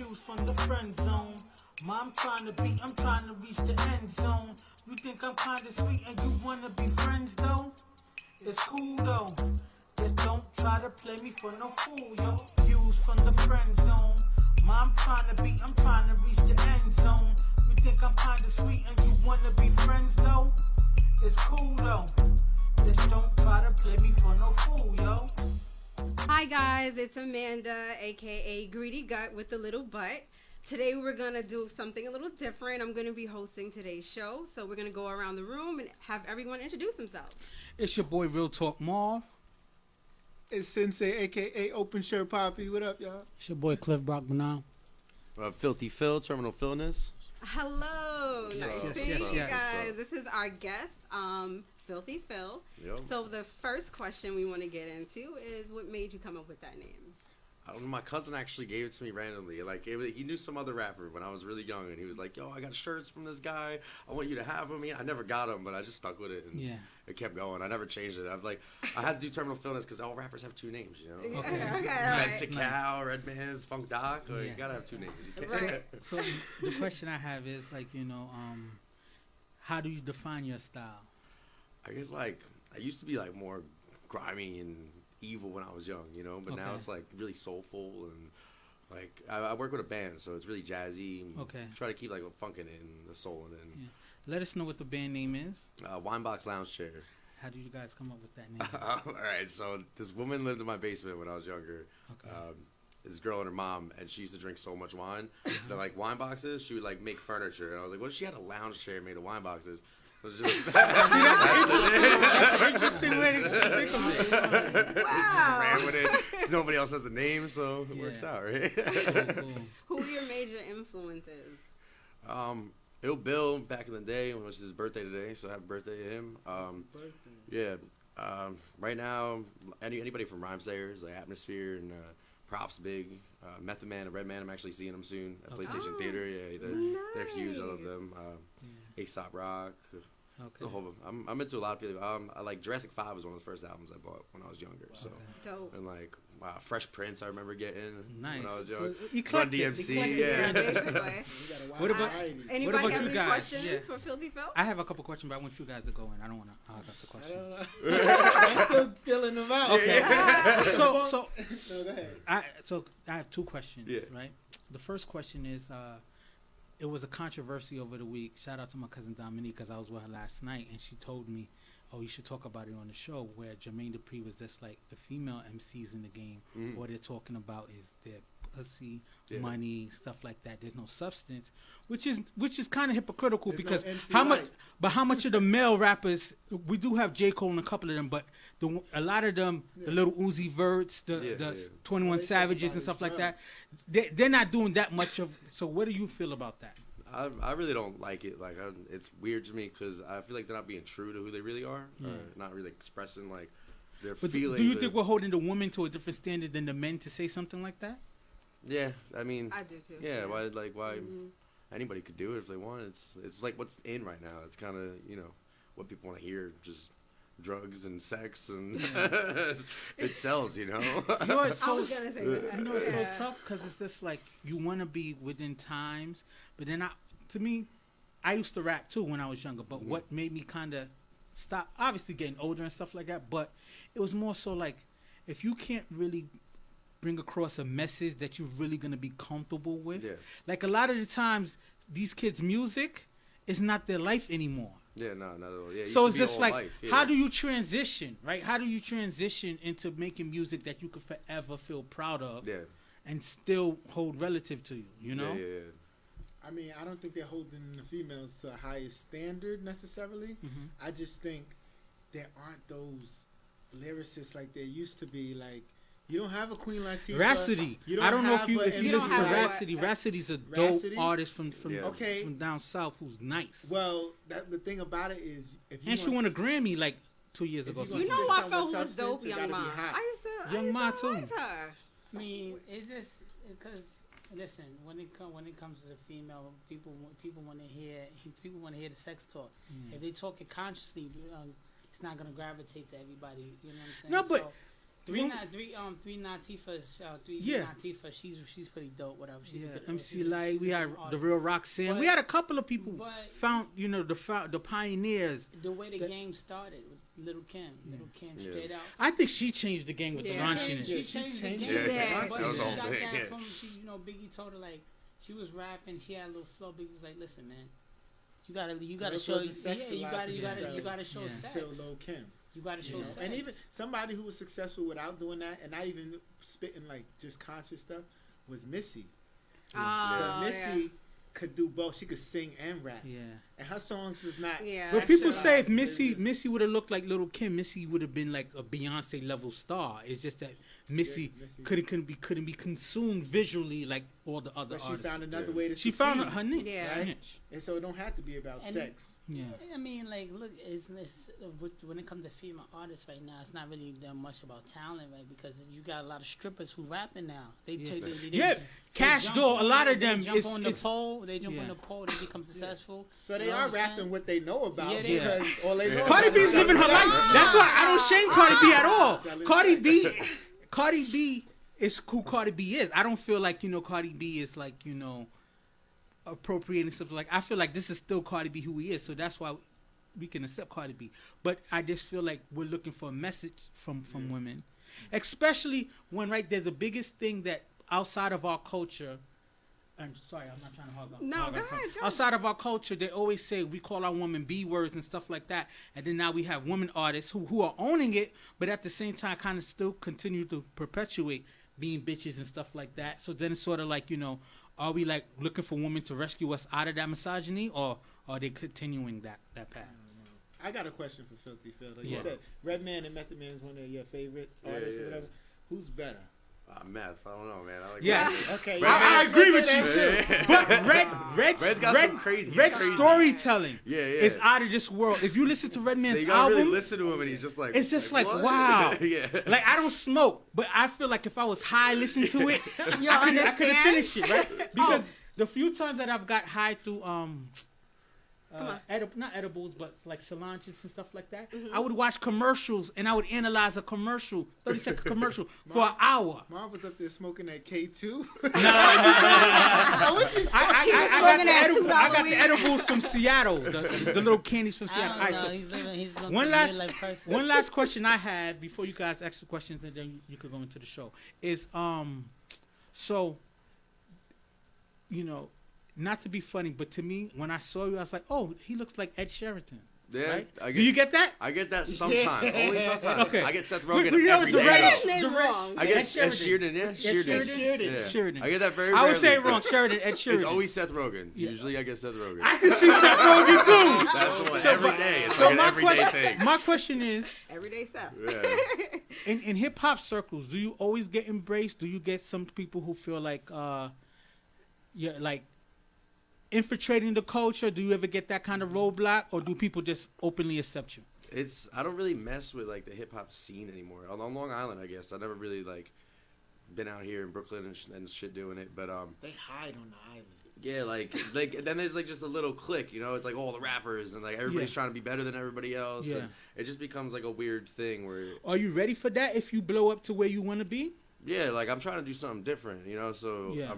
Views from the friend zone. I'm trying to reach the end zone. You think I'm kinda sweet and you wanna be friends though? It's cool though. Just don't try to play me for no fool, yo. Views from the friend zone. I'm trying to reach the end zone. You think I'm kinda sweet and you wanna be friends though? It's cool though. Just don't try to play me for no fool, yo. Hi guys, it's Amanda, aka Greedy Gut with the little butt. Today we're gonna do something a little different. I'm gonna be hosting today's show, so we're gonna go around the room and have everyone introduce themselves. It's your boy Real Talk Marv. It's Sensei, aka Open Shirt Poppy. What up, y'all? It's your boy Cliff Brockman. What up, Filthy Phil, Terminal Philness. Hello, nice to see you yes. guys. This is our guest, Filthy Phil. Yep. So the first question we want to get into is what made you come up with that name? I don't know, my cousin actually gave it to me randomly. Like, he knew some other rapper when I was really young, and he was like, yo, I got shirts from this guy. I want you to have them. I never got them, but I just stuck with it, and it kept going. I never changed it. I had to do Terminal Philness because all rappers have two names, you know? Okay. Red Cow, Red Man's, Funk Doc. You gotta have two names. You can't Right. So the question I have is, like, how do you define your style? I guess, like, I used to be, like, more grimy and evil when I was young, you know? But now it's, like, really soulful and, like, I work with a band, so it's really jazzy. And try to keep, like, a funk in it and the soul in it. Yeah. Let us know what the band name is. Winebox Lounge Chair. How do you guys come up with that name? All right, so this woman lived in my basement when I was younger. Okay. This girl and her mom, and she used to drink so much wine. They're like wine boxes. She would like make furniture, and I was like, "What if she had a lounge chair made of wine boxes?" So it's just, That's an interesting way to think of it. Wow. Ran with it. Nobody else has the name, so it works out, right? Cool. Who are your major influences? Ill Bill back in the day, when it was his birthday today, so happy birthday to him. Yeah. Right now, anybody from Rhymesayers, like Atmosphere and Props Big, Method Man and Red Man. I'm actually seeing them soon at PlayStation Theater. Yeah, they're huge. I love them. Aesop Rock. Okay. I'm into a lot of people. I like Jurassic 5 was one of the first albums I bought when I was younger. So Dope. and like Fresh Prince I remember getting when I was So young. eclectic. Run DMC, Yeah, basically. What about Anybody What about have you any guys? questions Yeah. for Filthy Phil? I have a couple questions, but I want you guys to go in. I don't want to hog up the I question. don't know. I'm still filling them out. Okay. No, So go ahead. I have two questions, Yeah. right? The first question is, it was a controversy over the week. Shout out to my cousin Dominique, because I was with her last night, and she told me, oh, you should talk about it on the show, where Jermaine Dupri was just like the female MCs in the game. What they're talking about is their pussy, money, stuff like that. There's no substance, which is kind of hypocritical. There's because no MC how much of the male rappers, we do have J. Cole and a couple of them, but a lot of them, the little Uzi Verts, the 21 Savages and stuff like that, they're not doing that much of. So what do you feel about that? I really don't like it. Like, it's weird to me because I feel like they're not being true to who they really are, or not really expressing like their feelings. Do you think we're holding the women to a different standard than the men to say something like that? Yeah, I mean, I do too. Yeah, why? Anybody could do it if they want. It's like what's in right now. It's kind of what people want to hear, just drugs and sex, and it sells. I was gonna say that. It's so tough because it's just like you want to be within times, but then to me, I used to rap too when I was younger. But what made me kind of stop, obviously getting older and stuff like that, but it was more so like if you can't really bring across a message that you're really gonna be comfortable with, like a lot of the times these kids' music is not their life anymore. Yeah, no, not at all. Yeah, so it's just like, life, how do you transition, right? How do you transition into making music that you could forever feel proud of and still hold relative to you, Yeah. I mean, I don't think they're holding the females to a higher standard necessarily. I just think there aren't those lyricists like there used to be. Like, you don't have a Queen Latifah. Rhapsody. I don't know if you listen to Rhapsody. Rhapsody's a dope artist from down south who's nice. Well, the thing about it is, and she won a Grammy like 2 years ago. You know I felt who was dope, Young Ma. I used to like her. I mean, it's just because listen, when it comes to the female, people want to hear the sex talk. If they talk it consciously, it's not gonna gravitate to everybody. You know what I'm saying? No, but Three Natifas, Yeah. Natifa. She's pretty dope. Whatever. She's a Yeah, good, MC she's a- Light. she's We a had good the artist. real Roxanne. But- We had a couple of people but- found, the pioneers. The way the that- game started with Little Kim. Little Kim Yeah. straight out. I think she changed the game with Yeah. the raunchiness. She Yeah, changed she the changed game. it. Yeah. But That was she the whole got thing, that yeah. from, Biggie told her, like, she was rapping, she had a little flow. Biggie was like, listen, man, you gotta Girls show, wasn't yeah, you gotta sexualizing show Yeah. sex. Till Lil Kim. You gotta show You know? sex. And even somebody who was successful without doing that, and not even spitting like just conscious stuff, was Missy. Oh, But Missy could do both. She could sing and rap, Yeah. and her songs was not. Yeah. But people sure. say if Missy would have looked like Little Kim, Missy would have been like a Beyonce level star. It's just that Missy Missy- couldn't be consumed visually like all the other But she artists. found another way to She succeed. found her niche. Yeah. Her Right? niche. And so it don't have to be about And- sex. Yeah. I mean, like, look, when it comes to female artists right now, it's not really that much about talent, right? Because you got a lot of strippers who rapping now. They Yeah. take, they Yeah, Cash jump Doll, a on- lot of they them jump is- on the is- pole. They jump yeah. on the pole. They become successful. So they You know are what I'm rapping saying? what they know about Yeah, they are. because all they know. Cardi about B's is living her selling life. sex. That's why I don't shame Cardi B at all. Selling Cardi B is who Cardi B is. I don't feel like, Cardi B is like, appropriating something. Like, I feel like this is still Cardi B who he is. So that's why we can accept Cardi B. But I just feel like we're looking for a message from women. Especially when, right, there's the biggest thing that outside of our culture, I'm sorry, I'm not trying to hog on. No, hog go on front. ahead, go. Outside of our culture, they always say we call our women B words and stuff like that. And then now we have women artists who are owning it, but at the same time kind of still continue to perpetuate being bitches and stuff like that. So then it's sort of like, are we like looking for women to rescue us out of that misogyny, or are they continuing that path? I got a question for Filthy Phil. Yeah. You said Redman and Method Man is one of your favorite artists yeah. or whatever. Who's better? Meth. I don't know, man. I like Yes. Okay, I agree with you. you. But Red's got some crazy. Red's crazy. storytelling Yeah, yeah. is out of this world. If you listen to Redman's You gotta album, really listen to him, and he's just like. it's just like what? wow. yeah. Like, I don't smoke, but I feel like if I was high listening to it, You I couldn't understand? finish it, right? Because the few times that I've got high through on. not edibles, but like Solanges and stuff like that, I would watch commercials and I would analyze a commercial, 30-second commercial, for an hour. Mom was up there smoking that K2. I got the edibles from Seattle, the little candies from I Seattle. don't All right, know. so He's looking one for a last midlife person. one last question I had before you guys ask the questions, and then you could go into the show is so not to be funny, but to me when I saw you I was like, oh, he looks like Ed Sheridan. Yeah, Right? Do you get that? I get that sometimes. Only sometimes. Okay. I get Seth Well, Rogen you know, every the day. red- His name the red- wrong. I get Ed Ed Sheridan. Sheeran. Yeah, Ed Sheeran. Sheridan? Yeah. Sheridan. I get that very I would say it rarely. wrong. Sheridan, Ed Sheridan. It's always Seth Rogen. Yeah. Usually I get Seth Rogen. I can see Seth Rogen too. That's the one. Every day. It's So like an my everyday question, thing. my question is, Everyday stuff. Yeah. in hip hop circles, do you always get embraced? Do you get some people who feel like you're like infiltrating the culture? Do you ever get that kind of roadblock, or do people just openly accept you? I don't really mess with like the hip hop scene anymore. On Long Island, I guess. I never really like been out here in Brooklyn and shit doing it. But They hide on the island. yeah, like then there's like just a little clique, it's like all the rappers and like everybody's Yeah. trying to be better than everybody else. Yeah. And it just becomes like a weird thing where Are you ready for that if you blow up to where you want to be? yeah, like I'm trying to do something different, So Yeah.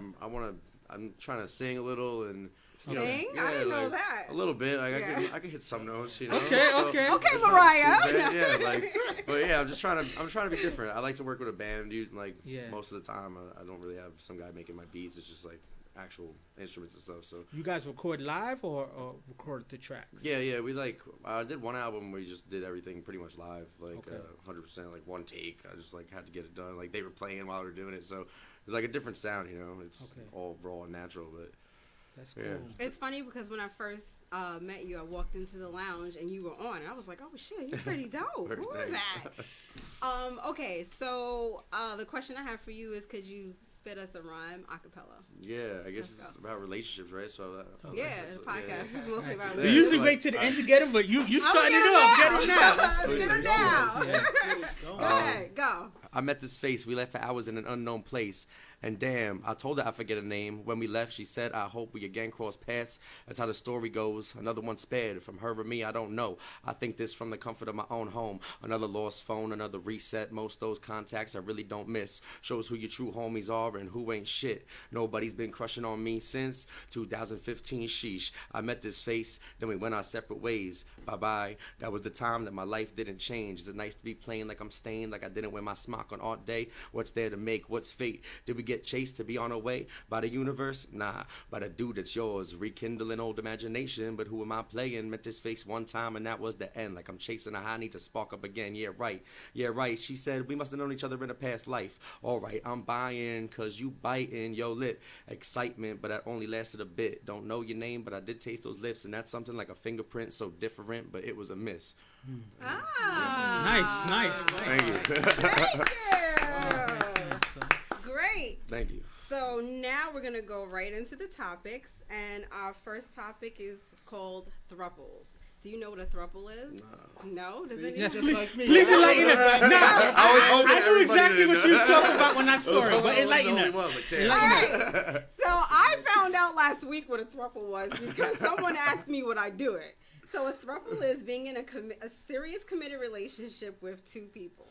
I'm trying to sing a little and Sing? I didn't know that. A little bit. Like Yeah. I can hit some notes, Okay, okay. Okay, it's not Mariah. too bad, yeah, but yeah, I'm trying to be different. I like to work with a band, dude. Like Yeah. most of the time, I don't really have some guy making my beats. It's just like actual instruments and stuff. So You guys record live or record the tracks? yeah, we I did one album where we just did everything pretty much live, like Okay. 100%, like one take. I just like had to get it done. Like they were playing while we were doing it, so it's like a different sound, It's Okay. all raw and natural, but. That's cool. Yeah. It's funny because when I first met you, I walked into the lounge and you were on. And I was like, oh shit, he's pretty dope. Very Who is nice. that? Okay, so the question I have for you is, could you spit us a rhyme a cappella. Yeah, I guess Let's it's about relationships, right? So Yeah, the podcast. This is mostly about We Yeah, usually like- wait to the end to get them, but you I'm starting gonna it off. get Get 'em them now. Get 'em now. Go Go ahead, go. I met this face. We left for hours in an unknown place. And damn, I told her I forget her name. When we left, she said, I hope we again cross paths. That's how the story goes. Another one spared. From her or me, I don't know. I think this from the comfort of my own home. Another lost phone, another reset. Most those contacts I really don't miss. Shows who your true homies are and who ain't shit. Nobody's been crushing on me since 2015, sheesh. I met this face, then we went our separate ways. Bye-bye. That was the time that my life didn't change. Is it nice to be playing like I'm stained, like I didn't wear my smock on art day? What's there to make? What's fate? Did we get chased to be on our way by the universe? Nah, by the dude that's yours, rekindling old imagination. But who am I playing? Met this face one time and that was the end. Like I'm chasing a high, need to spark up again. Yeah, right. She said we must have known each other in a past life. All right, I'm buying, cause you biting. Yo, lit excitement, but that only lasted a bit. Don't know your name, but I did taste those lips, and that's something like a fingerprint, so different, but it was a miss. Ah. Nice. Thank you. Thank you. Great. Thank you. So now we're gonna go right into the topics, and our first topic is called Throuples. Do you know what a throuple is? No. Does anyone? Yes, Just please, like me. please enlighten us. I was hoping I knew everybody exactly didn't what you was know. talking about when I saw was it, hoping but I was the enlighten only us. one, but damn. All Enlighten us. right. So I found out last week what a throuple was because someone asked me would I do it. So a throuple is being in a serious committed relationship with two people.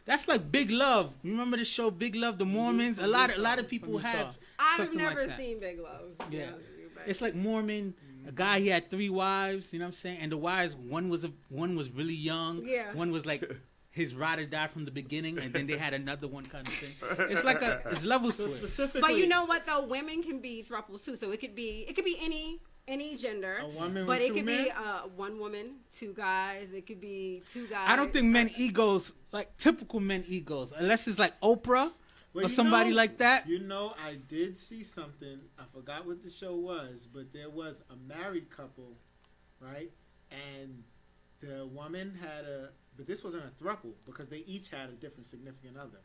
That's like Big Love. Remember the show Big Love? The Mormons. A lot of people have. I've something never like that. seen Big Love. to be Yeah. honest with you, but- It's like Mormon. A guy, he had 3 wives. You know what I'm saying? And the wives, one was really young. Yeah. One was like his ride or die from the beginning, and then they had another one kind of thing. It's like it's levels So to it. specifically, But you know what though? Women can be throuples too. So it could be any gender. a woman But with it two could men? be one woman, 2 guys. It could be 2 guys. I don't think men egos like typical men egos, unless it's like Oprah Well, or you somebody know- like that. You know, I did see something. I forgot what the show was, but there was a married couple, right? And the woman had but this wasn't a throuple because they each had a different significant other.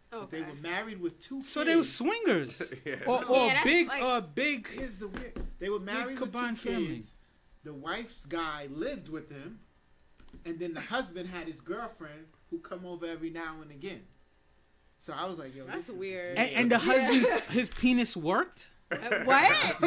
But Okay. they were married with 2 kids. So they were swingers, or Yeah, that's big, like- big. Here's the weird. They were married with 2 combined kids. family. The wife's guy lived with them, and then the husband had his girlfriend who come over every now and again. So I was like, yo, That's this is weird. And the husband's his penis worked. What?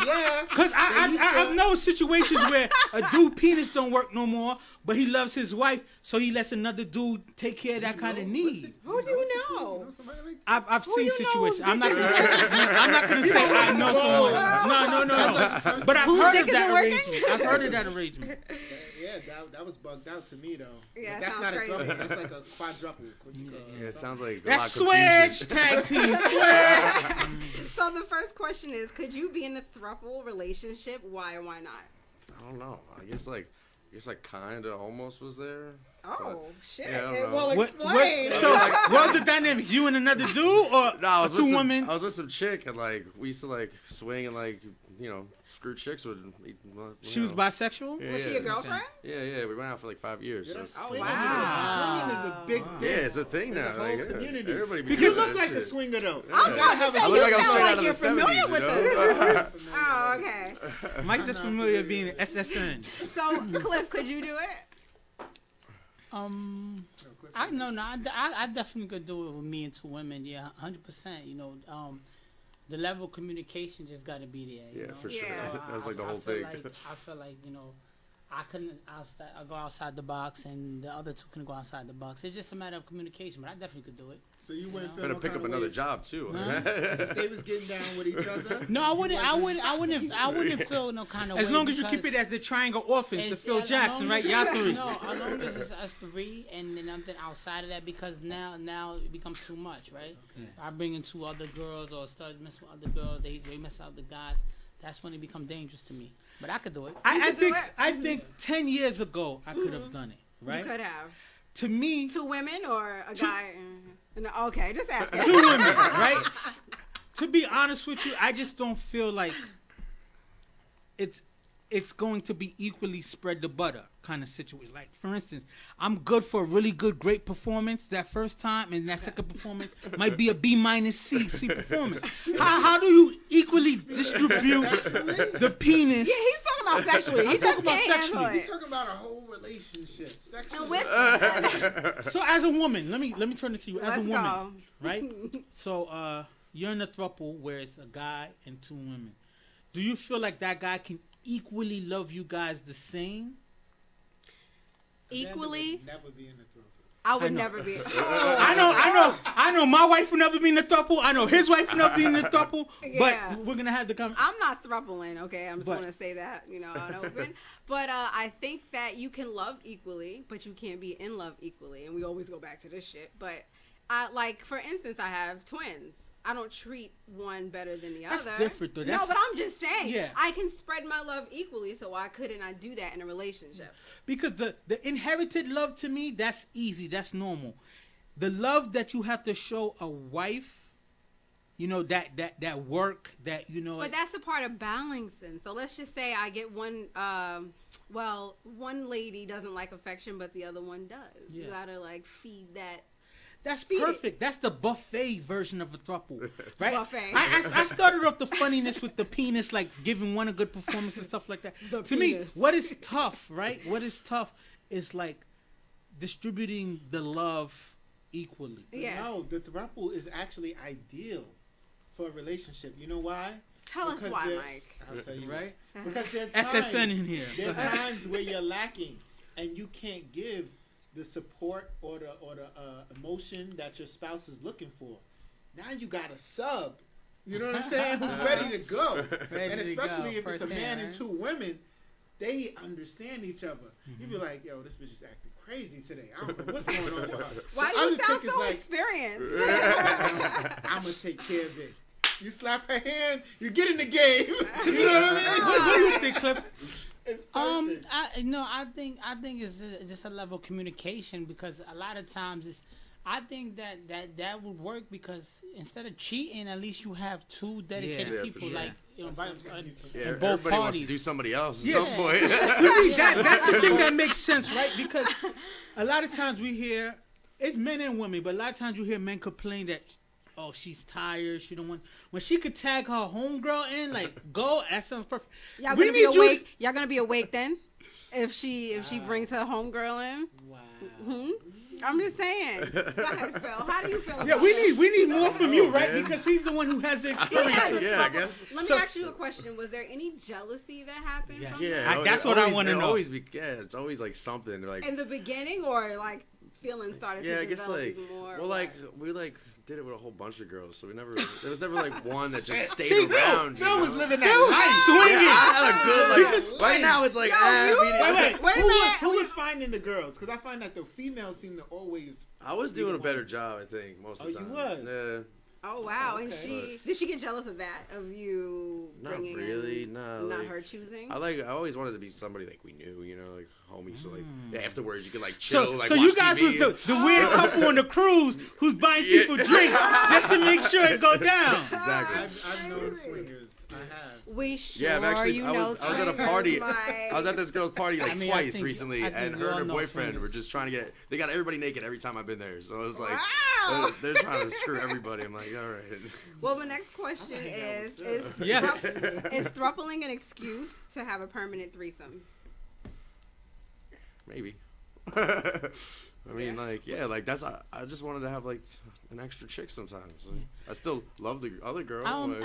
yeah. Cause I know situations where a dude penis don't work no more, but he loves his wife, so he lets another dude take care of that kind of need. Who do you know? Somebody like I've Who seen you know situations. is I'm not gonna say I know someone. No. But I've Whose heard dick of that isn't working? arrangement. I've heard of that arrangement. yeah, that was bugged out to me though. Yeah, But that's sounds not crazy. a double. That's like a quadruple. What you call Yeah, it sounds like a lot That's of confusion. switch tag team switch. So the first question is, could you be in a throuple relationship? Why or why not? I don't know. I guess kind of almost was there. Oh shit! Yeah, I don't It know. will What, explain. so what was the dynamics? You and another dude, or No, I a was with two some, women? I was with some chick and like we used to like swing and like screw chicks with. She was bisexual. Yeah, Was she yeah. your girlfriend? Yeah. We went out for like 5 years. Yeah, so- that's Oh, swinging. wow. Swinging is a big thing. Yeah, it's a thing There's now. a whole like, community. Everybody be You doing look that like a shit. swinger though. I was about to say, I you look like I'm sound straight like out of you're the familiar 70s, with you know? this. Oh, okay. Mike's just familiar with being an SSN. So, Cliff, could you do it? I definitely could do it with me and 2 women. Yeah, 100%. The level of communication just got to be there. Yeah, for sure. Yeah. That's like the whole feel thing. I feel like I go outside the box, and the other 2 can go outside the box. It's just a matter of communication, but I definitely could do it. So you wouldn't feel Better no pick kind up of another way job too. if they was getting down with each other. No, I wouldn't feel no kind of way. As long as you keep because it as the triangle orphans, the it's- Phil as Jackson, long right? as- Y'all 3. No, as long as it's us 3, and then nothing outside of that, because now it becomes too much, right? Yeah. I bring in 2 other girls or start messing with other girls. They mess out the guys. That's when it become dangerous to me. But I could do it. I think 10 years ago I could have done it, right? You could have. To me, 2 women or a guy? No, okay, just asking. 2 women, right? To be honest with you, I just don't feel like it's. it's going to be equally spread the butter kind of situation. Like, for instance, I'm good for a really good, great performance that first time, and that second performance might be a B minus C performance. How do you equally distribute the penis? Yeah, he's talking about sexually. He just about can't sexually. handle He's it. talking about a whole relationship. Sexually. And with So as a woman, let me turn it to you. As let's a woman, go. right? So you're in a throuple where it's a guy and 2 women. Do you feel like that guy can equally love you guys the same? Equally, Never be in the throuple. I would I know. never be. I know. My wife will never be in the throuple. I know his wife will never be in the throuple. Yeah. But we're gonna have the conversation. I'm not throupling, okay? I'm just But- going to say that, on open. But I think that you can love equally, but you can't be in love equally. And we always go back to this shit. But, for instance, I have twins. I don't treat one better than the That's other. different, though. No, That's- but I'm just saying. Yeah. I can spread my love equally, so why couldn't I do that in a relationship? Because the inherited love to me, that's easy. That's normal. The love that you have to show a wife, that work, But that's a part of balancing. So let's just say I get one, one lady doesn't like affection, but the other one does. Yeah. You gotta, feed that. That's Feed it. perfect. That's the buffet version of a throuple, right? Buffet. I started off the funniness with the penis, like giving one a good performance and stuff like that. The To penis. me, what is tough, right? What is tough is like distributing the love equally. Yeah. No, the throuple is actually ideal for a relationship. You know why? Tell us Because why, there's- Mike. I'll tell you. Right? Because there's SSN times, in here. there are times where you're lacking and you can't give the support or the emotion that your spouse is looking for. Now you got a sub. You know what I'm saying? Who's ready to go? Ready And to especially go, if it's a first man hand, and right? 2 women, they understand each other. You be like, yo, this bitch is acting crazy today. I don't know what's going on with her. Why The do you other sound chick is so like, experienced? I'm gonna take care of it. You slap her hand, you get in the game. You know what I mean? What do you think, Cliff? It's perfect. I think it's just a level of communication, because a lot of times I think that would work, because instead of cheating, at least you have 2 dedicated Yeah, for people, sure. like right, Yeah, in both everybody wants parties. to do somebody else at Yeah. some point. To me, that's the thing that makes sense, right? Because a lot of times we hear, it's men and women, but a lot of times you hear men complain that, oh, she's tired, she don't want. When she could tag her homegirl in, like, go, that sounds perfect. Y'all We gonna be need you- awake? Y'all gonna be awake then? If she brings her homegirl in? Wow. I'm just saying. Go ahead, Phil. How do you feel? Yeah, about we need more from you, Oh, right? man. Because he's the one who has the experience. Yeah, I guess. Let me So- ask you a question. Was there any jealousy that happened Yeah. from Yeah, that? That's it what I always- wanna it know. Always it's always like something like. In the beginning, or feelings started Yeah, to I guess develop like. even more? Well, we did it with a whole bunch of girls, so there was never like one that just stayed See, around. Phil was you know? living that Swinging. Yeah, I had a good like. Right now, it's like. Yo, I you- mean, Wait a Who minute. was finding the girls? Because I find that the females seem to always. I was doing a better job, I think, most of the Oh, time. you was? Yeah, Oh wow! And Okay. did she get jealous of that? Of you not bringing really. in, No, not like, her choosing? I always wanted to be somebody like we knew, like homies. So like afterwards, you could like So, chill, like so watch you guys TV. was the weird couple on the cruise who's buying Yeah. people drinks just to make sure it go down. Exactly. I've known swingers. I have. We sure Yeah, I've actually. you I know was at a swingers, party. Mike. I was at this girl's party like I mean, I twice think- recently, I think and we her and all her know boyfriend swingers. were just trying to get. They got everybody naked every time I've been there, so it was like Wow. they're trying to screw everybody. I'm like, all right. Well, the next question is Yes. is throupling an excuse to have a permanent threesome? Maybe. I mean, like that's. I just wanted to have like an extra chick sometimes. Like, I still love the other girl. like-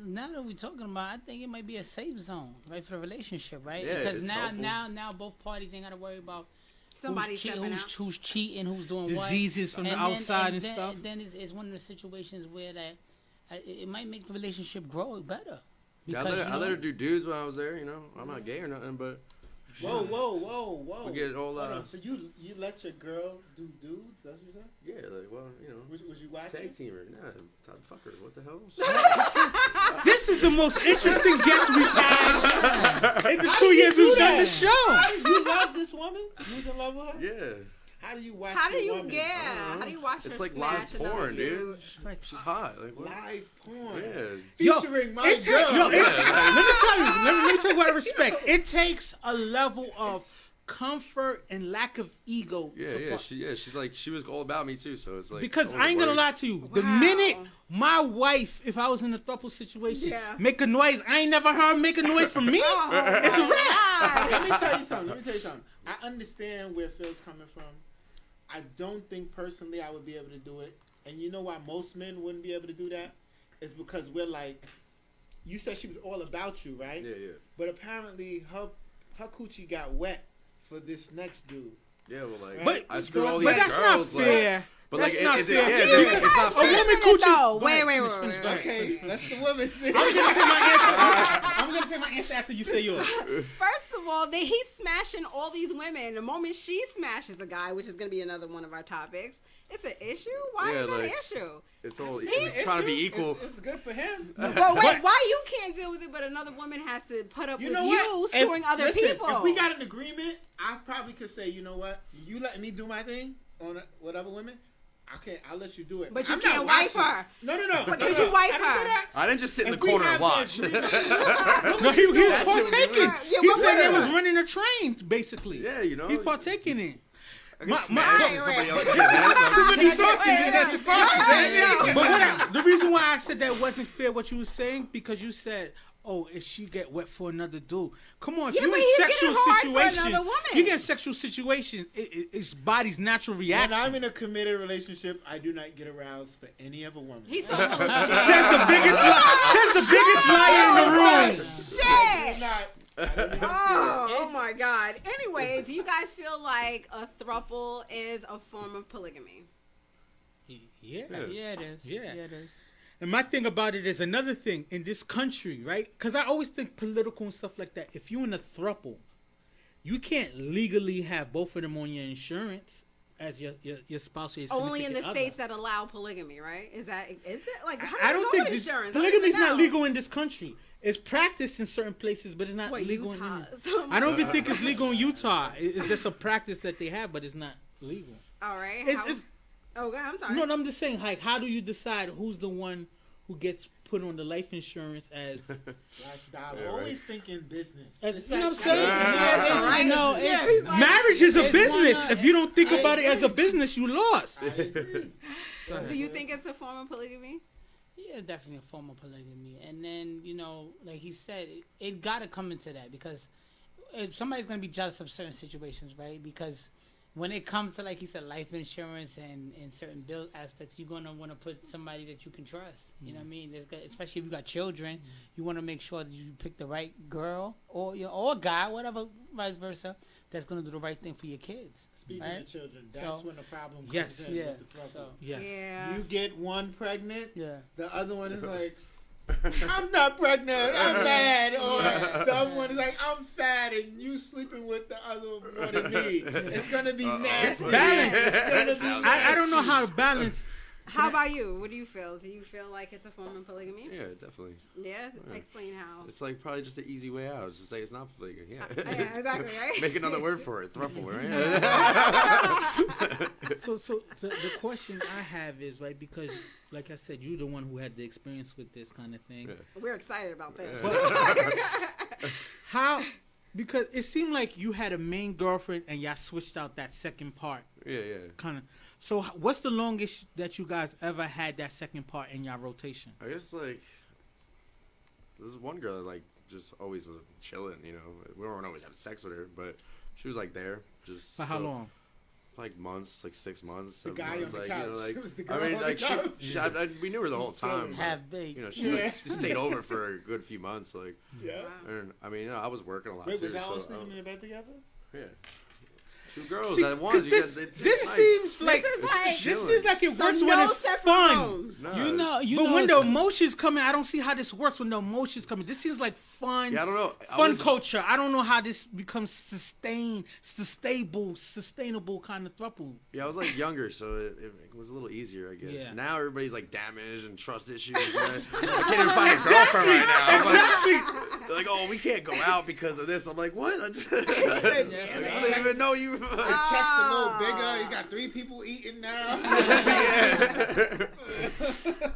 Now that we're talking about, I think it might be a safe zone, right, for the relationship, right? Yeah, because it's helpful. now both parties ain't gotta worry about Somebody who's stepping out. who's cheating, who's doing Diseases from what. the outside and then, stuff. Then it's one of the situations where that it might make the relationship grow better. Yeah, Because I let her do dudes when I was there. I'm not gay or nothing, but Whoa. we get all. Hold on. So you let your girl do dudes? That's what you said? Yeah, like Was you watching? tag teamer. Nah, Todd fucker. What the hell? This is the most interesting guest we've had in the 2 years we've done the show. You love this woman? You was in love with her? Yeah. How do you watch? How do your you woman? How do you watch It's her like smash live another porn, dude? dude. She's hot. Like what? Live porn. Yeah. Featuring my It girl. let me tell you. Let me tell you what I respect. It takes a level of comfort and lack of ego. She's like she was all about me too. So it's like Because I ain't gonna lie to you. The Wow. minute my wife, if I was in a throuple situation, Yeah. make a noise, I ain't never heard her make a noise from me. Oh, It's a my wrap. God. Let me tell you something. I understand where Phil's coming from. I don't think personally I would be able to do it. And you know why most men wouldn't be able to do that? It's because we're like, you said she was all about you, right? Yeah. But apparently her coochie got wet for this next dude. Yeah, well, like But- I screw all but these That's not girls. Like, fair. but That's like, not is it? fair. Yeah, Because it's not a fair. woman coochie. though. Go ahead, Wait. finish, go ahead. Okay, that's the woman's thing. I'm gonna say my answer. I'm gonna say my answer after you say yours. First of all, he's smashing all these women. The moment she smashes the guy, which is going to be another one of our topics, it's an issue. Why Yeah, is that an like- issue? It's all It's he's an trying to be issue. equal. It's good for him. But wait, why you can't deal with it, but another woman has to put up You with know you what? screwing other listen, people? If we got an agreement, I probably could say, you know what? You letting me do my thing on whatever women? Okay, I'll let you do it. But you I'm can't not wife watching. her. No. But could you wife I didn't her? say that. I didn't just sit in the If we corner and have watch. an agreement- No, he was That shit would be partaking. weird. Yeah, He but said they what? was running a train, basically. Yeah, you know. He's partaking in. I can my- smash my- and somebody else Right, can get mad. Too Like, many sausages at the farm. But the reason why I said that wasn't fair, what you were saying, because you said, "Oh, if she get wet for another dude." Come on, if Yeah, you but in he's sexual getting hard for situation, another woman. you get in sexual situations. It's body's natural When reaction. I'm in a committed relationship, I do not get aroused for any other woman. He's so full of shit. Says the biggest liar in the room. Shit. I do not Oh my God. Anyway, do you guys feel like a throuple is a form of polygamy? Yeah. Yeah, it is. Yeah. it is. And my thing about it is another thing in this country, right? Because I always think political and stuff like that. If you in a throuple, you can't legally have both of them on your insurance as your spouse or your Only in the significant states other. that allow polygamy, right? Is that like how I do don't go think with this, insurance? polygamy is I don't not even know. legal in this country. It's practiced in certain places, but it's not What, legal Utah? in I don't even think it's legal in Utah. It's just a practice that they have, but it's not legal. All right. It's Oh, God, I'm sorry. no, I'm just saying, like, how do you decide who's the one who gets put on the life insurance as? Like, dog, Yeah, always thinking business. As- It's you know like- what I'm saying? Yeah, it's, no, it's, he's like- Marriage is a It's business. one of- If you don't think I about it as a agree. business, you lost. I agree. Do you think it's a form of polygamy? Yeah, it's definitely a form of polygamy. And then, like he said, it got to come into that because if somebody's going to be jealous of certain situations, right? Because when it comes to, like he said, life insurance and certain bill aspects, you're going to want to put somebody that you can trust. You know what I mean? Especially if you got children, you want to make sure that you pick the right girl or guy, whatever, vice versa, that's going to do the right thing for your kids. Speaking Right? of children, that's So- when the problem comes Yes. in Yeah. with the throuple. So, Yes. Yeah. You get one pregnant, yeah. the other one is like, I'm not pregnant, I'm mad. Or the other one is like, I'm fat and you sleeping with the other more than me. It's going to be nasty. balance. It's gonna be I don't know nasty. how to balance. How about you? What do you feel? Do you feel like it's a form of polygamy? yeah, definitely. Yeah? Explain how. It's like probably just an easy way out. It's just like it's not polygamy. Yeah. Yeah, exactly, right? Make another word for it. Throuple, right? So the question I have is, right, because like I said, you're the one who had the experience with this kind of thing. Yeah. We're excited about this. How? Because it seemed like you had a main girlfriend and y'all switched out that second part, Yeah. kind of. So what's the longest that you guys ever had that second part in your rotation? I guess like this is one girl that like just always was chilling. You know, we weren't always having sex with her, but she was like there. Just For how long? Like months, like 6 months. The 7 guy months, on the like, you know, couch. like It was the I girl mean, on like the couch. we knew her the whole time. but, Have big. you know, she like, she stayed over for a good few months. Like, Yeah. and I mean, you know, I was working a lot Wait, too. was y'all all so, sleeping in the bed together? yeah. 2 girls See, at 'cause once. this seems like This is like this is like it so works no when it's separate fun. rooms. No. You But know, when it's- the emotions come in, I don't see how this works when the emotions come in. This seems like fun. Yeah, I don't know. Fun culture. I don't know how this becomes sustainable kind of throuple. Yeah, I was like younger, so it was a little easier, I guess. Yeah. Now everybody's like damaged and trust issues. Man. I can't even find a girlfriend right now. I'm like, they're like, oh, we can't go out because of this. I'm like, what? I don't even know you. check's a little bigger. You got 3 people eating now. All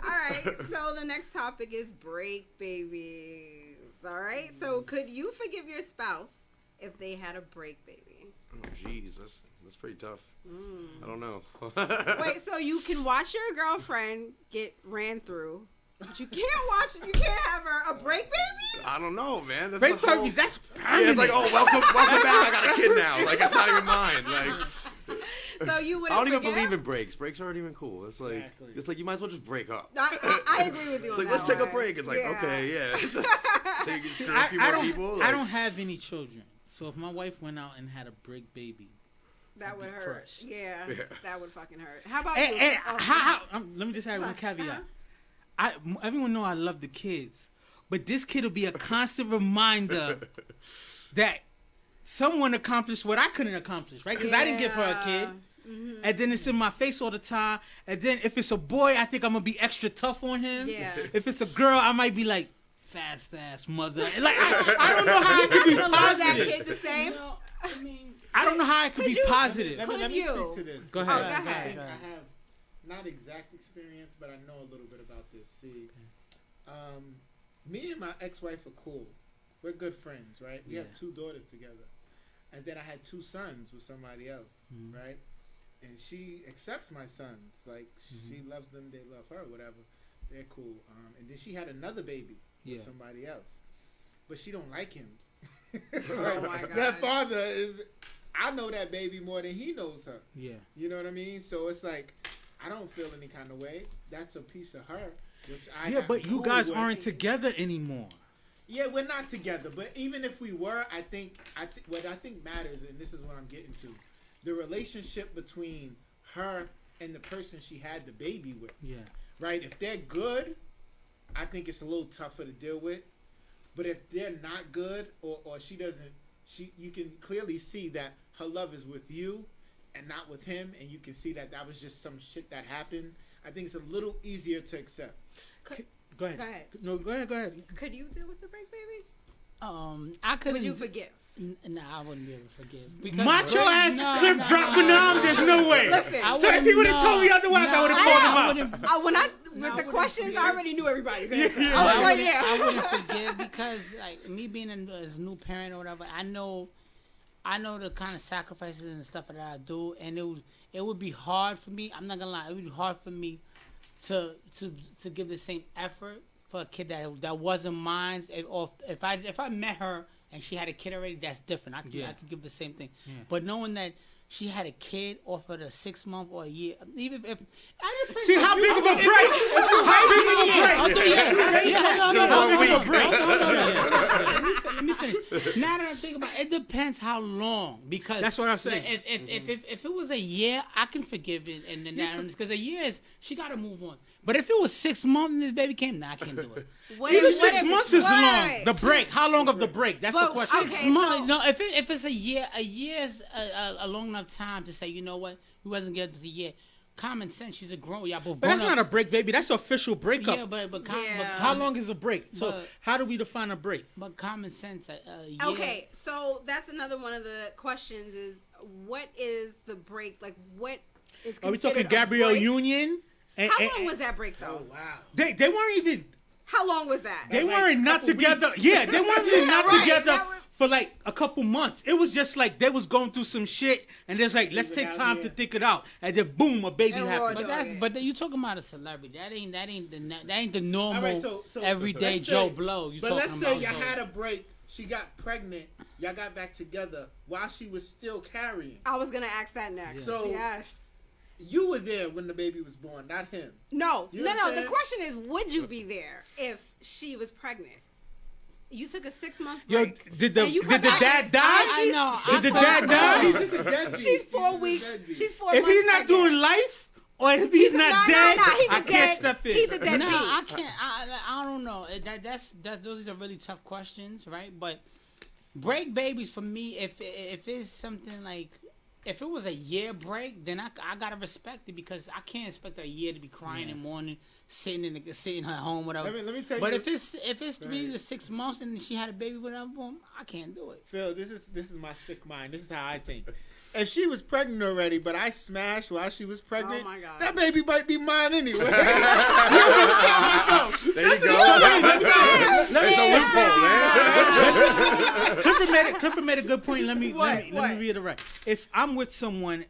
right. So the next topic is break babies. All right. So could you forgive your spouse if they had a break baby? Oh, jeez, that's pretty tough. I don't know. Wait. So you can watch your girlfriend get ran through, but you can't have her a break baby. I don't know, man. That's Break the whole- babies, that's Yeah, it's like, oh, welcome back. I got a kid now. Like, it's not even mine. Like, So you would. I don't even believe in breaks. Breaks aren't even cool. It's like, Exactly. it's like you might as well just break up. I agree with you. It's on like, that let's take a one. break. It's like, Yeah. okay, yeah. So you can screw a few more people. Like, I don't have any children. So if my wife went out and had a break baby, That would I'd be hurt. crushed. Yeah, Yeah. that would fucking hurt. How about and, you? and Oh, how let me just add one caveat. Everyone know I love the kids, but this kid will be a constant reminder that someone accomplished what I couldn't accomplish, right? Because I didn't give her a kid. Mm-hmm. And then it's in my face all the time. And then if it's a boy, I think I'm gonna be extra tough on him. Yeah. If it's a girl, I might be like, fast ass mother. Like I don't know how I could be Love that positive. kid the same. I mean, I don't know how I could be positive. Let me Could speak you? to this. Go Oh, ahead. go I ahead. think I have not exact experience, but I know a little bit about this. See, me and my ex-wife are cool. We're good friends, right? We have Yeah. 2 daughters together, and then I had 2 sons with somebody else, Mhm. right? And she accepts my sons, like she loves them, they love her, whatever. They're cool. And then she had another baby with Yeah. somebody else, but she don't like him. Oh my God. That father is. I know that baby more than he knows her. Yeah. You know what I mean? So it's like, I don't feel any kind of way. That's a piece of her, which I Yeah, have but you cool guys with. aren't together anymore. Yeah, we're not together. But even if we were, what I think matters, and this is what I'm getting to, the relationship between her and the person she had the baby with. Yeah. Right? If they're good, I think it's a little tougher to deal with. But if they're not good, or she doesn't, you can clearly see that her love is with you and not with him, and you can see that was just some shit that happened. I think it's a little easier to accept. Go ahead. Go ahead. No, go ahead. Could you deal with the break baby? I couldn't. Would you forgive? Nah, I wouldn't be able to forgive. Because Macho ass No, clip no, dropping no, arm, no, there's no. no way. Listen, I So if he would have told me otherwise, I would have called him out. With the questions, I already knew everybody's answer. Yeah. I was like, I yeah. wouldn't forgive because, like, me being as a new parent or whatever, I know the kind of sacrifices and stuff that I do, and it would be hard for me. I'm not gonna lie, it would be hard for me to give the same effort for a kid that wasn't mine. If I met her and she had a kid already, that's different. I could give the same thing. Yeah. But knowing that she had a kid offered a 6 month or a year, even if See how big of a break? How big of a break? Let me finish. Now that I think about it, it depends how long. Because That's what I'm saying. If it was a year, I can forgive it, and then because a year is she got to move on. But if it was 6 months and this baby came, nah, I can't do it. Even 6 months is long. The break. How long of the break? That's the But, question. okay. 6 months. No, if it's a year is a long enough time to say, you know what, we wasn't getting to the year. Common sense. She's a grown. Y'all both But grown that's up. not a break, baby. That's official breakup. Yeah, but How long is a break? So But- how do we define a break? But common sense. A year. Okay, so that's another one of the questions is what is the break? Like, what is Are we considered talking a Gabrielle break? Union? And, How long was that break, though? Oh wow. They weren't even. How long was that? They Like weren't not couple together. weeks. Yeah, they weren't even not right, together that was- for like a couple months. It was just like they was going through some shit, and there's like, let's Even take out time here. to think it out, and then boom, a baby And happened. raw dog. But you talking about a celebrity. That ain't the normal All right, so everyday let's Joe say- Blow. You But talking let's say about? you So- had a break. She got pregnant. Y'all got back together while she was still carrying. I was gonna ask that next. So- yes. You were there when the baby was born, not him. No, You no. The understand? question is, would you be there if she was pregnant? You took a 6 month Yo, break. did the and you did come the back dad and- die? I know. Did the I dad thought- die? He's just a deadbeat. She's 4 He's just a weeks. deadbeat. She's 4 If months he's not pregnant. doing life, or if he's not dead, he's a I dead, can't step in. He's a dead No, beat. I can't. I don't know. That's those are really tough questions, right? But break babies for me, if it's something like, if it was a year break, then I gotta respect it because I can't expect a year to be crying in the morning, sitting at home, whatever. Let me tell But you. if it's 3 to 6 months and she had a baby, whatever, boom, I can't do it. Phil, this is my sick mind. This is how I think. if she was pregnant already, but I smashed while she was pregnant, Oh my God. that baby might be mine anyway. There you go. It's a loophole, man. Clifford made a good point. Let me What? reiterate. If I'm with someone,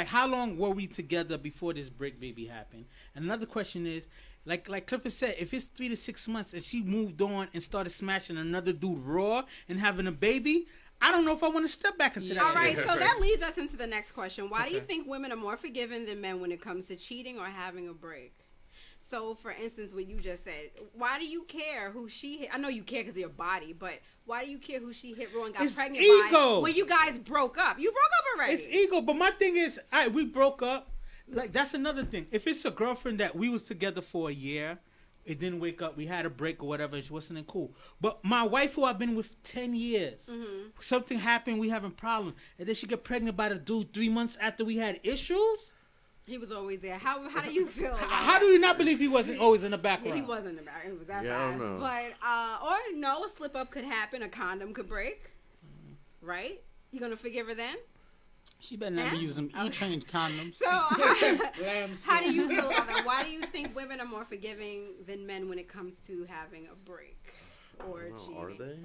how long were we together before this break baby happened? And another question is, like Clifford said, if it's 3 to 6 months and she moved on and started smashing another dude raw and having a baby, I don't know if I want to step back into that. All right, shit. so that leads us into the next question. Why do you think women are more forgiving than men when it comes to cheating or having a break? So, for instance, what you just said, why do you care who she hit? I know you care because of your body, but why do you care who she hit raw and got It's pregnant ego. by when you guys broke up? You broke up already. It's ego, but my thing is, we broke up. Like, that's another thing. If it's a girlfriend that we was together for a year, it didn't wake up, we had a break or whatever, it wasn't cool. But my wife, who I've been with 10 years, something happened, we having problems, and then she get pregnant by the dude 3 months after we had issues? He was always there. How do you feel about How do you not believe he wasn't always in the Yeah, background? he was in the back. It was that Yeah, I fast. don't know. But or no, a slip up could happen. A condom could break. Right? You gonna forgive her then? She better never Yeah? use them E-trained condoms. So Lambs. how do you feel about that? Why do you think women are more forgiving than men when it comes to having a break or cheating? Are they?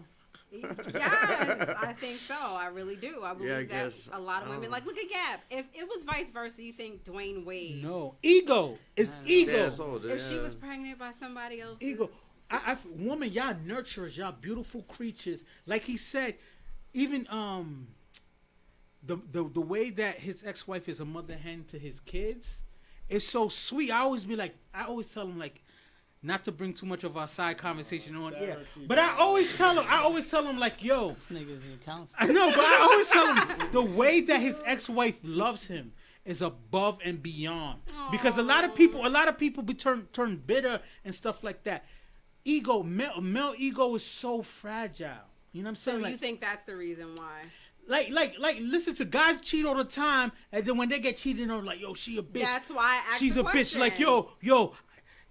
Yes, I think so. I really do. I believe Yeah, I that guess. a lot of I women, don't like, look at Gab. If it was vice versa, you think Dwayne Wade, No. Ego. It's Yeah, ego. Yeah, it's all, if she yeah. was pregnant by somebody else, Ego. Woman, y'all nurturers, y'all beautiful creatures. Like he said, even the way that his ex-wife is a mother hen to his kids is so sweet. I always tell him, like, not to bring too much of our side conversation on air, but I always tell him like, yo, This nigga's in counseling. I know, but I always tell him the way that his ex-wife loves him is above and beyond. Because a lot of people be turn bitter and stuff like that. Male ego is so fragile. You know what I'm So saying? you think that's the reason why? Like, listen to guys cheat all the time, and then when they get cheated on, like, yo, she a bitch. That's why I asked She's the a bitch. question. Like, yo,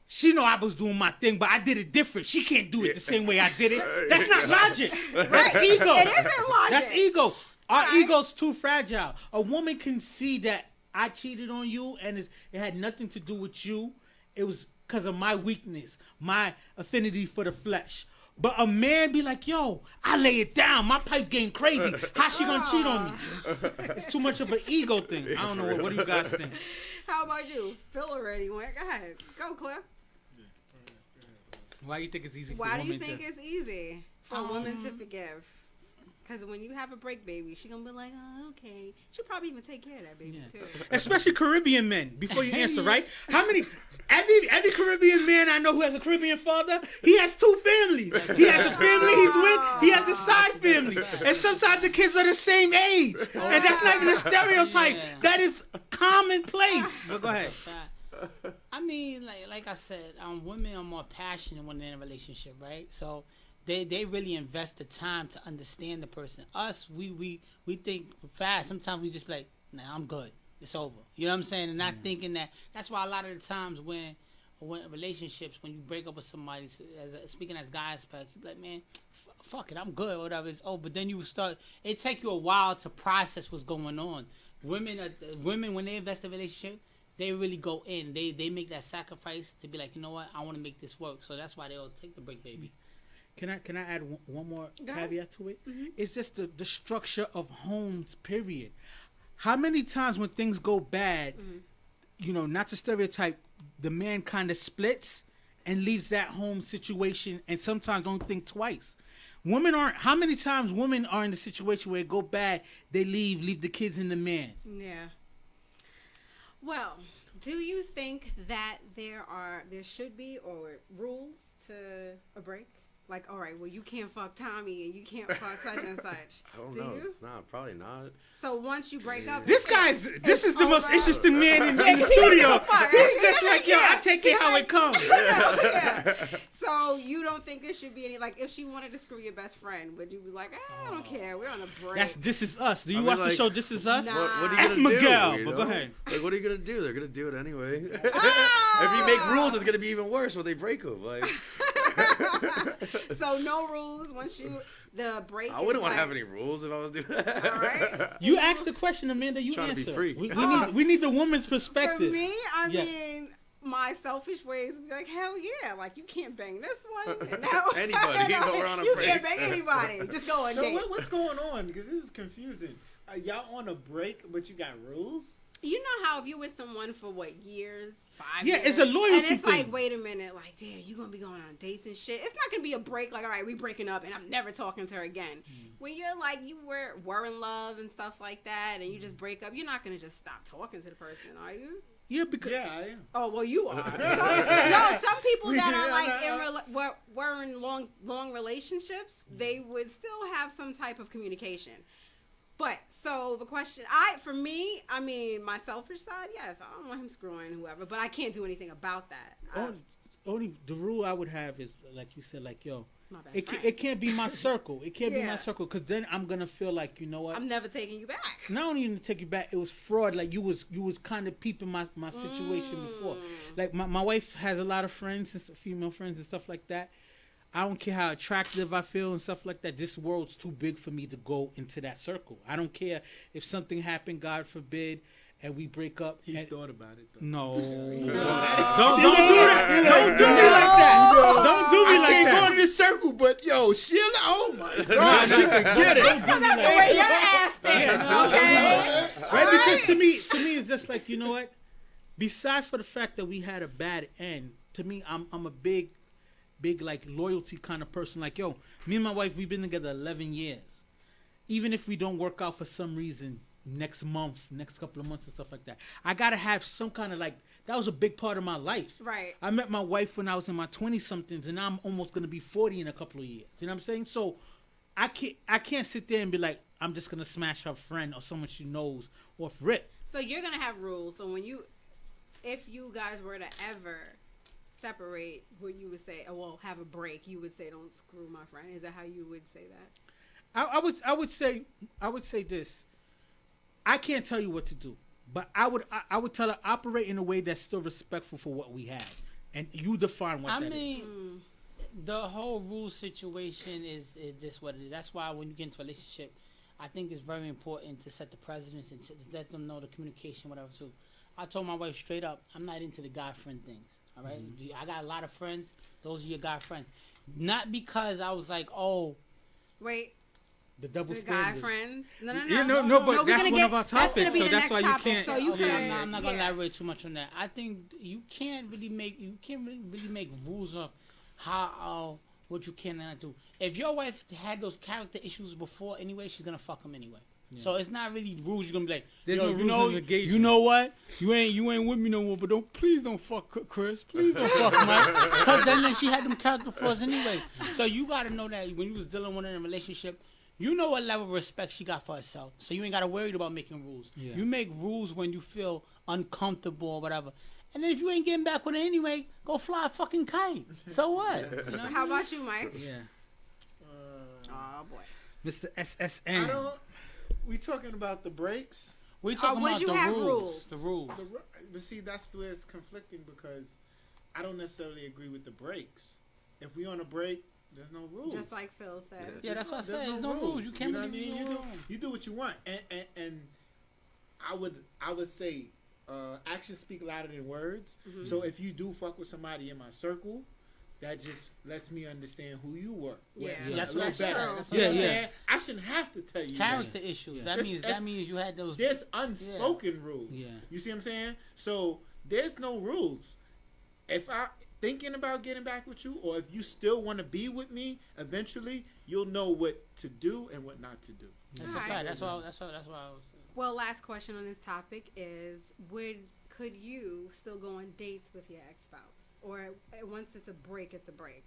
she know I was doing my thing, but I did it different. She can't do it the same way I did it. That's not logic. That's ego. It isn't logic. That's ego. Our Right. ego's too fragile. A woman can see that I cheated on you, and it had nothing to do with you. It was because of my weakness, my affinity for the flesh. But a man be like, yo, I lay it down. My pipe game crazy. How she gonna cheat on me? It's too much of an ego thing. I don't know. What do you guys think? How about you? Phil already went. Go ahead. Go, Cliff. Why do you think it's easy for Why do women you think to... it's easy for a woman to forgive? Because when you have a break baby, she gonna be like, oh, okay. She'll probably even take care of that baby, too. Especially Caribbean men, before you answer, right? How many... Every Caribbean man I know who has a Caribbean father, he has two families. He has the family he's with, he has the side family. And sometimes the kids are the same age. And that's not even a stereotype. Yeah. That is commonplace. But go ahead. I mean, like I said, women are more passionate when they're in a relationship, right? So they really invest the time to understand the person. Us, we think fast. Sometimes we just be like, nah, I'm good. It's over. You know what I'm saying? And not thinking that. That's why a lot of the times when relationships, when you break up with somebody, speaking as guys, you be like, man, fuck it, I'm good or whatever. It's over. But then you start. It take you a while to process what's going on. Women when they invest in a relationship, they really go in. They make that sacrifice to be like, you know what, I want to make this work. So that's why they'll take the break, baby. Can I add one more Go ahead. caveat to it? It's just the structure of homes, period. How many times when things go bad, you know, not to stereotype, the man kind of splits and leaves that home situation and sometimes don't think twice. How many times women are in the situation where it go bad, they leave the kids and the man? Yeah. Well, do you think that there should be or rules to a break? Like, all right, well, you can't fuck Tommy and you can't fuck such and such. I don't do know. you? Nah, probably not. So once you break up, This is the most over. interesting man in the studio. He's just like, yo, I take it how it comes. Yeah. So you don't think there should be any, like, if she wanted to screw your best friend, would you be like, I don't care, we're on a break? This Is Us. Do you I mean, watch the like, show This Is Us? Nah. What are you F. gonna Miguel, do? You but know? go ahead. Like, what are you gonna do? They're gonna do it anyway. Oh! If you make rules, it's gonna be even worse when they break them. Like, So no rules once the break. I wouldn't want like, to have any rules if I was doing that. All right. You asked the question, Amanda. You Trying to be answer. free. We need the woman's perspective. For me, I Yeah. mean, my selfish ways would be like, hell yeah, like you can't bang this one and that one. Anybody, but we're on a you break. can't bang anybody. Just go on So date. what's going on? Because this is confusing. Are y'all on a break, but you got rules? You know how if you with someone for years, 5 Yeah, years, it's a loyalty and it's thing. like, wait a minute, like, damn, you gonna be going on dates and shit. It's not gonna be a break. Like, all right, we breaking up, and I'm never talking to her again. When you're like, were in love and stuff like that, and you just break up, you're not gonna just stop talking to the person, are you? Yeah, because Yeah, I am. Oh well, you are. Some people that are like were in long relationships, they would still have some type of communication. But so the question, for me, I mean, my selfish side, yes, I don't want him screwing whoever, but I can't do anything about that. only the rule I would have is like you said, like yo, My best friend. it can't be my circle. It can't be Yeah. my circle because then I'm gonna feel like, you know what? I'm never taking you back. Not only to take you back, it was fraud. Like you was kind of peeping my situation before. Like my wife has a lot of friends, and female friends and stuff like that. I don't care how attractive I feel and stuff like that. This world's too big for me to go into that circle. I don't care if something happened, God forbid, and we break up. He's thought about it, though. No. Don't do No. that. Don't do me like that. Don't do me I like can't that. go in this circle, but yo, Sheila, oh my God, she can get it. That's the way your ass stands, okay? Right? Because to me, it's just like, you know what? Besides for the fact that we had a bad end, to me, I'm a big like loyalty kind of person. Like, yo, me and my wife, we've been together 11 years. Even if we don't work out for some reason next couple of months and stuff like that, I gotta have some kind of like, that was a big part of my life. Right. I met my wife when I was in my 20-somethings, and now I'm almost gonna be 40 in a couple of years. You know what I'm saying? So I can't sit there and be like, I'm just gonna smash her friend or someone she knows off rip. So you're gonna have rules. So if you guys were to ever separate, what you would say, have a break, you would say, don't screw my friend. Is that how you would say that? I would say this. I can't tell you what to do, but I would tell her, operate in a way that's still respectful for what we had, and you define what that is. I mean, the whole rule situation is just what it is. That's why when you get into a relationship, I think it's very important to set the precedence and to let them know the communication, whatever. Too. I told my wife straight up, I'm not into the guy friend things. All right, I got a lot of friends. Those are your guy friends. Not because I was like, oh, Wait, The double the guy standard. friends? No. Yeah, no, but we're that's gonna one of our that's gonna topics, be so the that's next why you topic. can't. So you okay, can. I'm not gonna yeah. elaborate too much on that. I think you can't really make rules of how what you can and not do. If your wife had those character issues before anyway, she's gonna fuck them anyway. So it's not really rules. You're gonna be like, There's yo, no rules of engagement. you know what? You ain't with me no more. But please don't fuck Chris. Please don't fuck Mike. Cause then she had them character flaws anyway. So you gotta know that when you was dealing with her in a relationship, you know what level of respect she got for herself. So you ain't gotta worry about making rules. Yeah. You make rules when you feel uncomfortable or whatever. And then if you ain't getting back with her anyway, go fly a fucking kite. So what? You know? How about you, Mike? Yeah, Oh boy. Mr. I SSN. don't. We talking about the breaks, We talking would about you the have rules. rules? The rules. but see, that's where it's conflicting because I don't necessarily agree with the breaks. If we on a break, there's no rules. Just like Phil said. Yeah, that's what I said. There's no rules. You can't know what I really mean? do You do what you want, and I would say actions speak louder than words. Mm-hmm. So if you do fuck with somebody in my circle, that just lets me understand who you were. Yeah. Yeah. That's a what I little said. better. That's You what know I what I'm Yeah. saying? I shouldn't have to tell you. Character issues. Yeah. That That's- means you had those. There's unspoken rules. Yeah. You see what I'm saying? So there's no rules. If I thinking about getting back with you, or if you still want to be with me, eventually you'll know what to do and what not to do. That's a Alright. fact. That's why I was. Well, last question on this topic is: could you still go on dates with your ex-spouse, or once it's a break,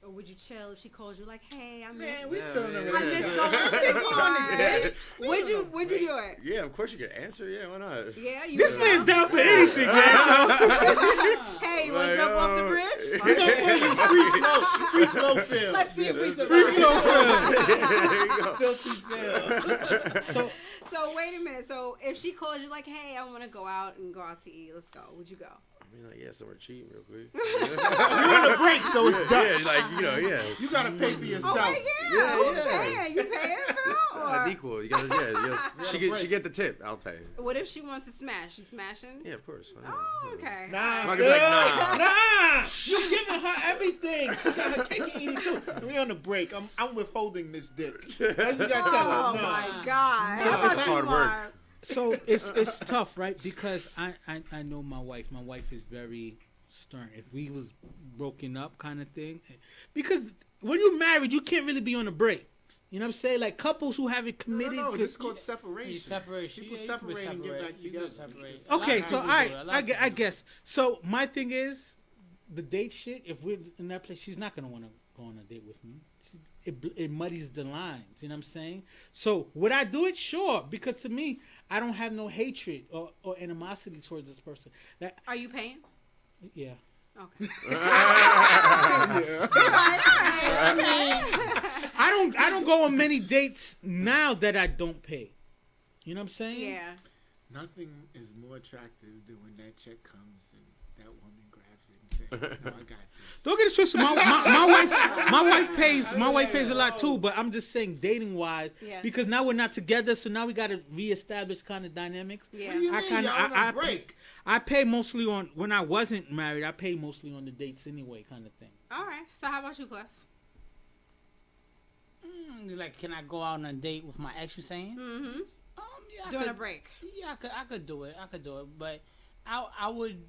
or would you chill if she calls you like, "Hey, I'm Man, just, we still in a I'm relationship. just going to go on a date"? Would you do it? Yeah, of course you can answer. Yeah, why not? Yeah, you. This would man's go? down for anything, man. Hey, you want to jump off the bridge? We're gonna call you free flow film. Let's see if we survive. Filthy film. So wait a minute. So if she calls you like, "Hey, I want to go out to eat. Let's go." Would you go? I mean, like, yeah, somewhere cheap real quick. You on the break, so it's done. Yeah, like yeah. You gotta pay for yourself. Oh, yeah. Who's Yeah. paying? You paying, Phil? No, it's Or equal. You gotta, she get the tip. I'll pay. what if she wants to smash? You smashing? Yeah, of course. Oh, okay. Nah, I'm not gonna be like, nah. nah. You giving her everything. She got her cake and eat it too. We on the break. I'm withholding this dick. That's what you gotta tell Oh her. No. my God. No, How about it's you, hard work. Marv? So it's tough, right? Because I know my wife. My wife is very stern. If we was broken up, kind of thing, because when you're married, you can't really be on a break. You know what I'm saying? Like couples who haven't committed. No, this is 'cause- called separation. Separation. People Yeah, you can separate and get separate. back You can together. separate. Okay, so A lot of people do it. A lot I of people do it. guess. So my thing is, the date shit. If we're in that place, she's not gonna want to go on a date with me. It muddies the lines. You know what I'm saying? So would I do it? Sure, because to me, I don't have no hatred or animosity towards this person. That Are you paying? yeah. Okay. Yeah. I don't go on many dates now that I don't pay. You know what I'm saying? Yeah. Nothing is more attractive than when that check comes and that woman grabs it and says, "No, I got this." Don't get it twisted. My wife pays a lot too, but I'm just saying dating wise, Yeah. because now we're not together, so now we got to reestablish kind of dynamics. Yeah. What do you I mean? kinda- Y'all on a I break. I pay mostly on when I wasn't married. I pay mostly on the dates anyway, kind of thing. All right. So how about you, Clef? Like, can I go out on a date with my ex? You saying? Mm-hmm. Yeah, I During could- a break. Yeah, I could do it. But I would.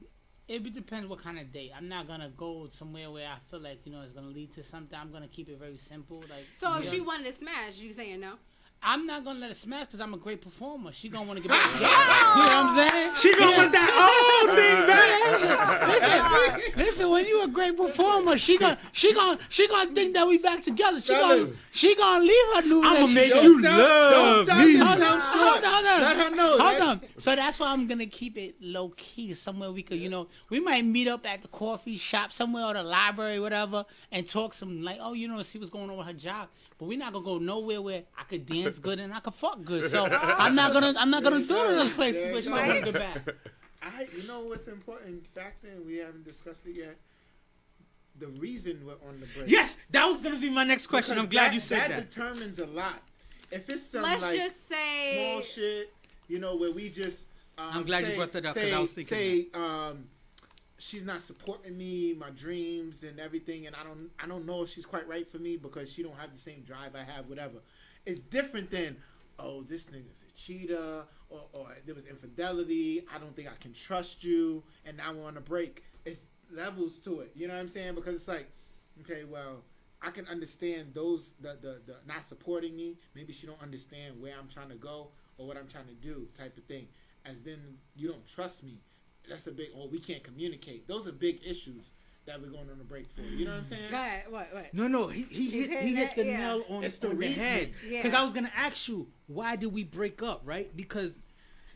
It depends what kind of date. I'm not gonna go somewhere where I feel like it's gonna lead to something. I'm gonna keep it very simple. Like, So if you she know, wanted to smash, you saying no? I'm not gonna let it smash because I'm a great performer. She gonna want to get back together. You know what I'm saying? She gonna want that old thing back. Listen, when you a great performer, she gonna think that we back together. She gonna leave her new I'ma make relationship. you Don't love sell me. yourself short. Hold on. Let her know. Hold that- on. So that's why I'm gonna keep it low key. Somewhere we could, we might meet up at the coffee shop somewhere or the library, whatever, and talk some like, see what's going on with her job. But we're not gonna go nowhere where I could dance good and I could fuck good. So I'm not gonna do it in those places where she gonna get back. You know what's important factor, and we haven't discussed it yet? The reason we're on the break. Yes, that was gonna be my next question. Because I'm glad you said that. That determines a lot. If it's some Let's like just say small shit, where we just I'm glad you brought that up, 'cause I was thinking she's not supporting me, my dreams and everything, and I don't know if she's quite right for me because she don't have the same drive I have, whatever. It's different than, oh, this nigga's a cheater, or there was infidelity, I don't think I can trust you, and now we're on a break. It's levels to it, you know what I'm saying? Because it's like, okay, well, I can understand those the not supporting me. Maybe she don't understand where I'm trying to go or what I'm trying to do, type of thing. As then you don't trust me. That's a big. Oh, we can't communicate. Those are big issues that we're going on a break for. You know what I'm saying? Go ahead. What? No, he hit the yeah. nail on, It's the on the reasoning. head. Yeah. Because I was gonna ask you, why did we break up, right? Because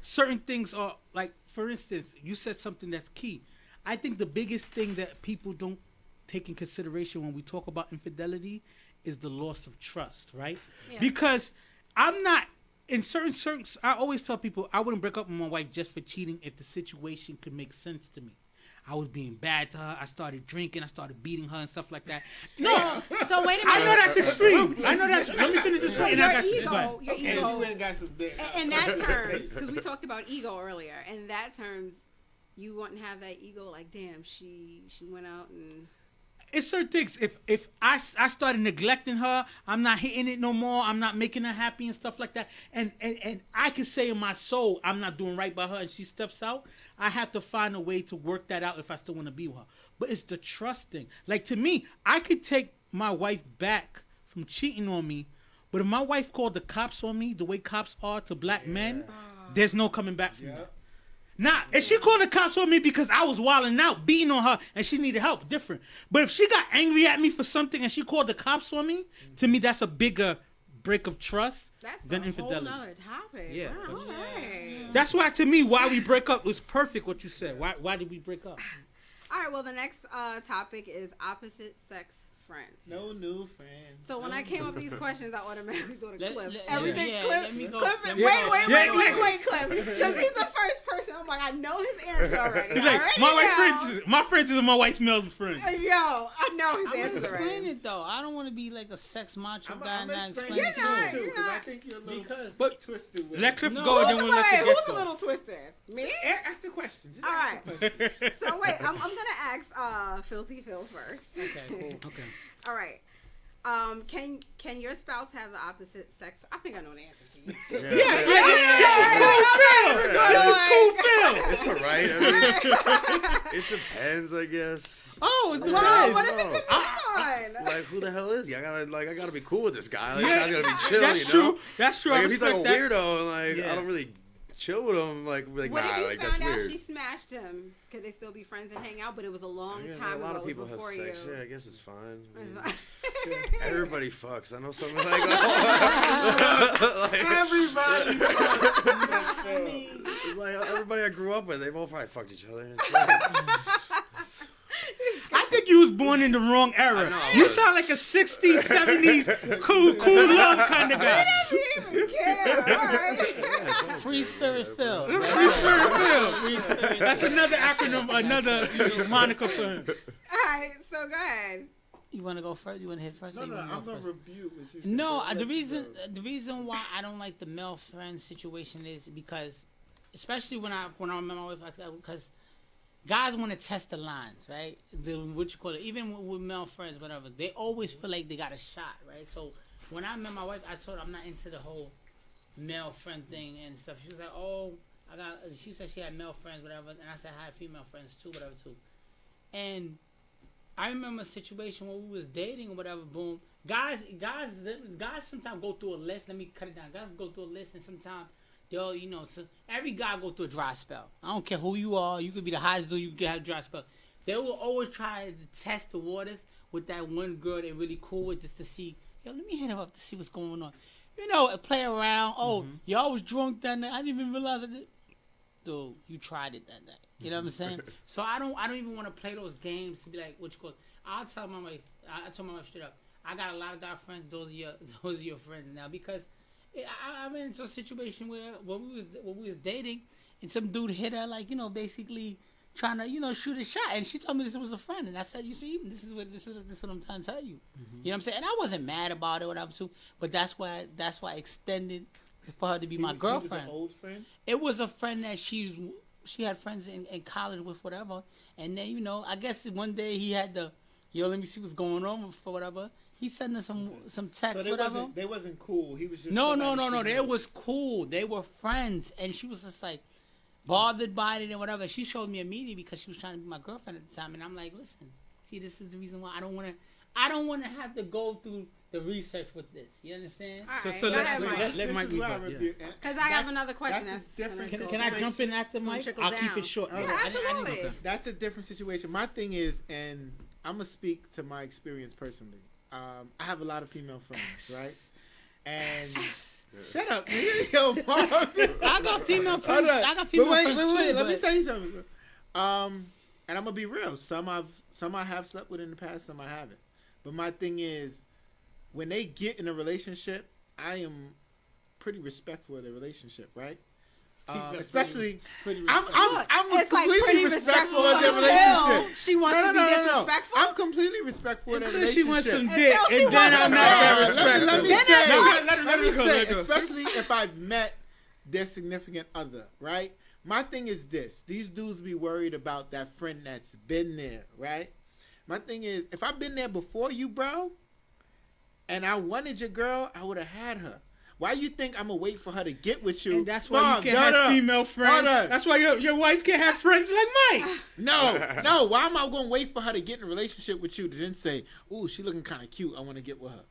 certain things are like, for instance, you said something that's key. I think the biggest thing that people don't take in consideration when we talk about infidelity is the loss of trust, right? Yeah. Because I'm not in certain I always tell people I wouldn't break up with my wife just for cheating if the situation could make sense to me. I was being bad to her. I started drinking. I started beating her and stuff like that. No, So wait a minute. I know that's extreme. I know that's. Let me finish this. So point, and I got- your And ego. you went and got some dick. In that terms, because we talked about ego earlier. In that terms, you wouldn't have that ego. Like, damn, she went out and. It's certain things. If I started neglecting her, I'm not hitting it no more. I'm not making her happy and stuff like that. And I can say in my soul I'm not doing right by her, and she steps out. I have to find a way to work that out if I still want to be with her. But it's the trust thing. Like, to me, I could take my wife back from cheating on me, but if my wife called the cops on me the way cops are to black men, there's no coming back from that. Nah, if she called the cops on me because I was wilding out, beating on her, and she needed help, different. But if she got angry at me for something and she called the cops on me, to me that's a bigger break of trust That's than a infidelity. whole nother topic. Yeah. Wow, all right. That's why, to me, why we break up was perfect. What you said. Why did we break up? All right. Well, the next topic is opposite sex friend. No new friends. So when I came up with these questions, I automatically thought of Let- Cliff. let- Everything yeah, Cliff. let me go- Cliff. let Wait, me go. wait, Cliff. Because he's the first person. I'm like, I know his answer already. He's I like, already my know. white friends is my white male's friends. Yo, I know his I'm answer gonna explain already. it though. I don't want to be like a sex macho guy I'm and not explaining explain it it You're not, too. too, you're 'cause I not. think you're a little But twisted with let it. Cliff No. go, and then Who's, we'll let the wait, guest who's a go. little twisted? Me? Ask the question. Just All ask the question. So wait, I'm gonna ask Filthy Phil first. Okay, cool. Okay. All right. Can your spouse have the opposite sex? I think I know the answer to you too. It's alright. I mean, it depends, I guess. Oh, it Well, depends. what does it depend on? Like, who the hell is he? I gotta be cool with this guy. Like, this guy's gotta be chill, That's you know? true. That's true. Like, I if he's like a respect that. weirdo, and like Yeah. I don't really chill with him, like What nah, if you like that's found out weird. she smashed him? Could they still be friends and hang out? But it was a long Yeah, time a lot ago. of It people was have before sex. you. Yeah, I guess it's fine. I mean, It's fine. everybody fucks. I know something like, Everybody. like everybody I grew up with, they both probably fucked each other. I think you was born in the wrong era. know, I You was. sound like a 60s, 70s cool love kind of guy. I didn't even care. All right. Free spirit Phil. Free Spirit Phil. Free spirit. That's another acronym, another moniker for him. All right. So go ahead. You want to go first? You want to hit first? No, or you no, wanna I'm go gonna first? rebuke what you said. No, Let the you reason go. the reason why I don't like the male friend situation is because, especially when I remember my wife, because guys want to test the lines, right? What you call it, even with male friends, whatever. They always feel like they got a shot, right? So when I met my wife, I told her I'm not into the whole male friend thing and stuff. She was like, "Oh, she said she had male friends, whatever," and I said I had female friends too, whatever too. And I remember a situation where we was dating or whatever. Boom, guys sometimes go through a list. Let me cut it down. Guys go through a list, and sometimes they'll, so every guy go through a dry spell. I don't care who you are. You could be the highest dude. You could have a dry spell. They will always try to test the waters with that one girl they're really cool with, just to see. Yo, let me hit her up to see what's going on. Play around. Oh, y'all was drunk that night. I didn't even realize it. Dude, you tried it that night. You know what I'm saying? So I don't even want to play those games to be like, what you call it. I'll tell my wife. I told my wife straight up. I got a lot of guy friends. Those are your friends now, because I ran into a situation where when we was dating, and some dude hit her like, basically trying to shoot a shot, and she told me this was a friend, and I said, you see, this is what I'm trying to tell you. You know what I'm saying? And I wasn't mad about it, whatever too, but that's why I extended for her to be my girlfriend. He was an old friend? It was a friend that she had friends in college with, whatever. And then, I guess one day he had the, let me see what's going on for whatever. He sent her some text, So whatever. they wasn't cool. He was just No. somebody she They knew. was cool. They were friends. And she was just like bothered by it and whatever. She showed me immediately because she was trying to be my girlfriend at the time. And I'm like, listen, see, this is the reason why I don't want to have to go through the research with this. You understand? All right. So go ahead, Mike. let This Mike is why I rebut, yeah. rebuke- and Because I have another question. that's a different gonna- Can I jump in after It's gonna Mike? trickle I'll keep down. it short. Yeah, absolutely. That's a different situation. My thing is, and I'm gonna speak to my experience personally. I have a lot of female friends, right? And shut up, nigga. Yo, Mom. I got female friends. Hold on. I got female But friends too. wait. Let me but- tell you something. And I'm gonna be real. Some I have slept with in the past. Some I haven't. But my thing is, when they get in a relationship, I am pretty respectful of the relationship, right? Especially, pretty I'm It's like completely pretty respectful respectful of their until relationship. she wants to be disrespectful. I'm completely respectful of their Until she wants some relationship. dick, Until she and then wants I'm some not that dick. respectful. Let me Then say, it's like- let me go, say, let go. especially if I've met their significant other, right? My thing is this: these dudes be worried about that friend that's been there, right? My thing is, if I've been there before you, bro, and I wanted your girl, I would have had her. Why you think I'm gonna wait for her to get with you? And that's why Mom, you can't have female friends. Hold on. That's why your wife can't have friends like Mike. No. Why am I gonna wait for her to get in a relationship with you to then say, "Ooh, she looking kind of cute. I want to get with her."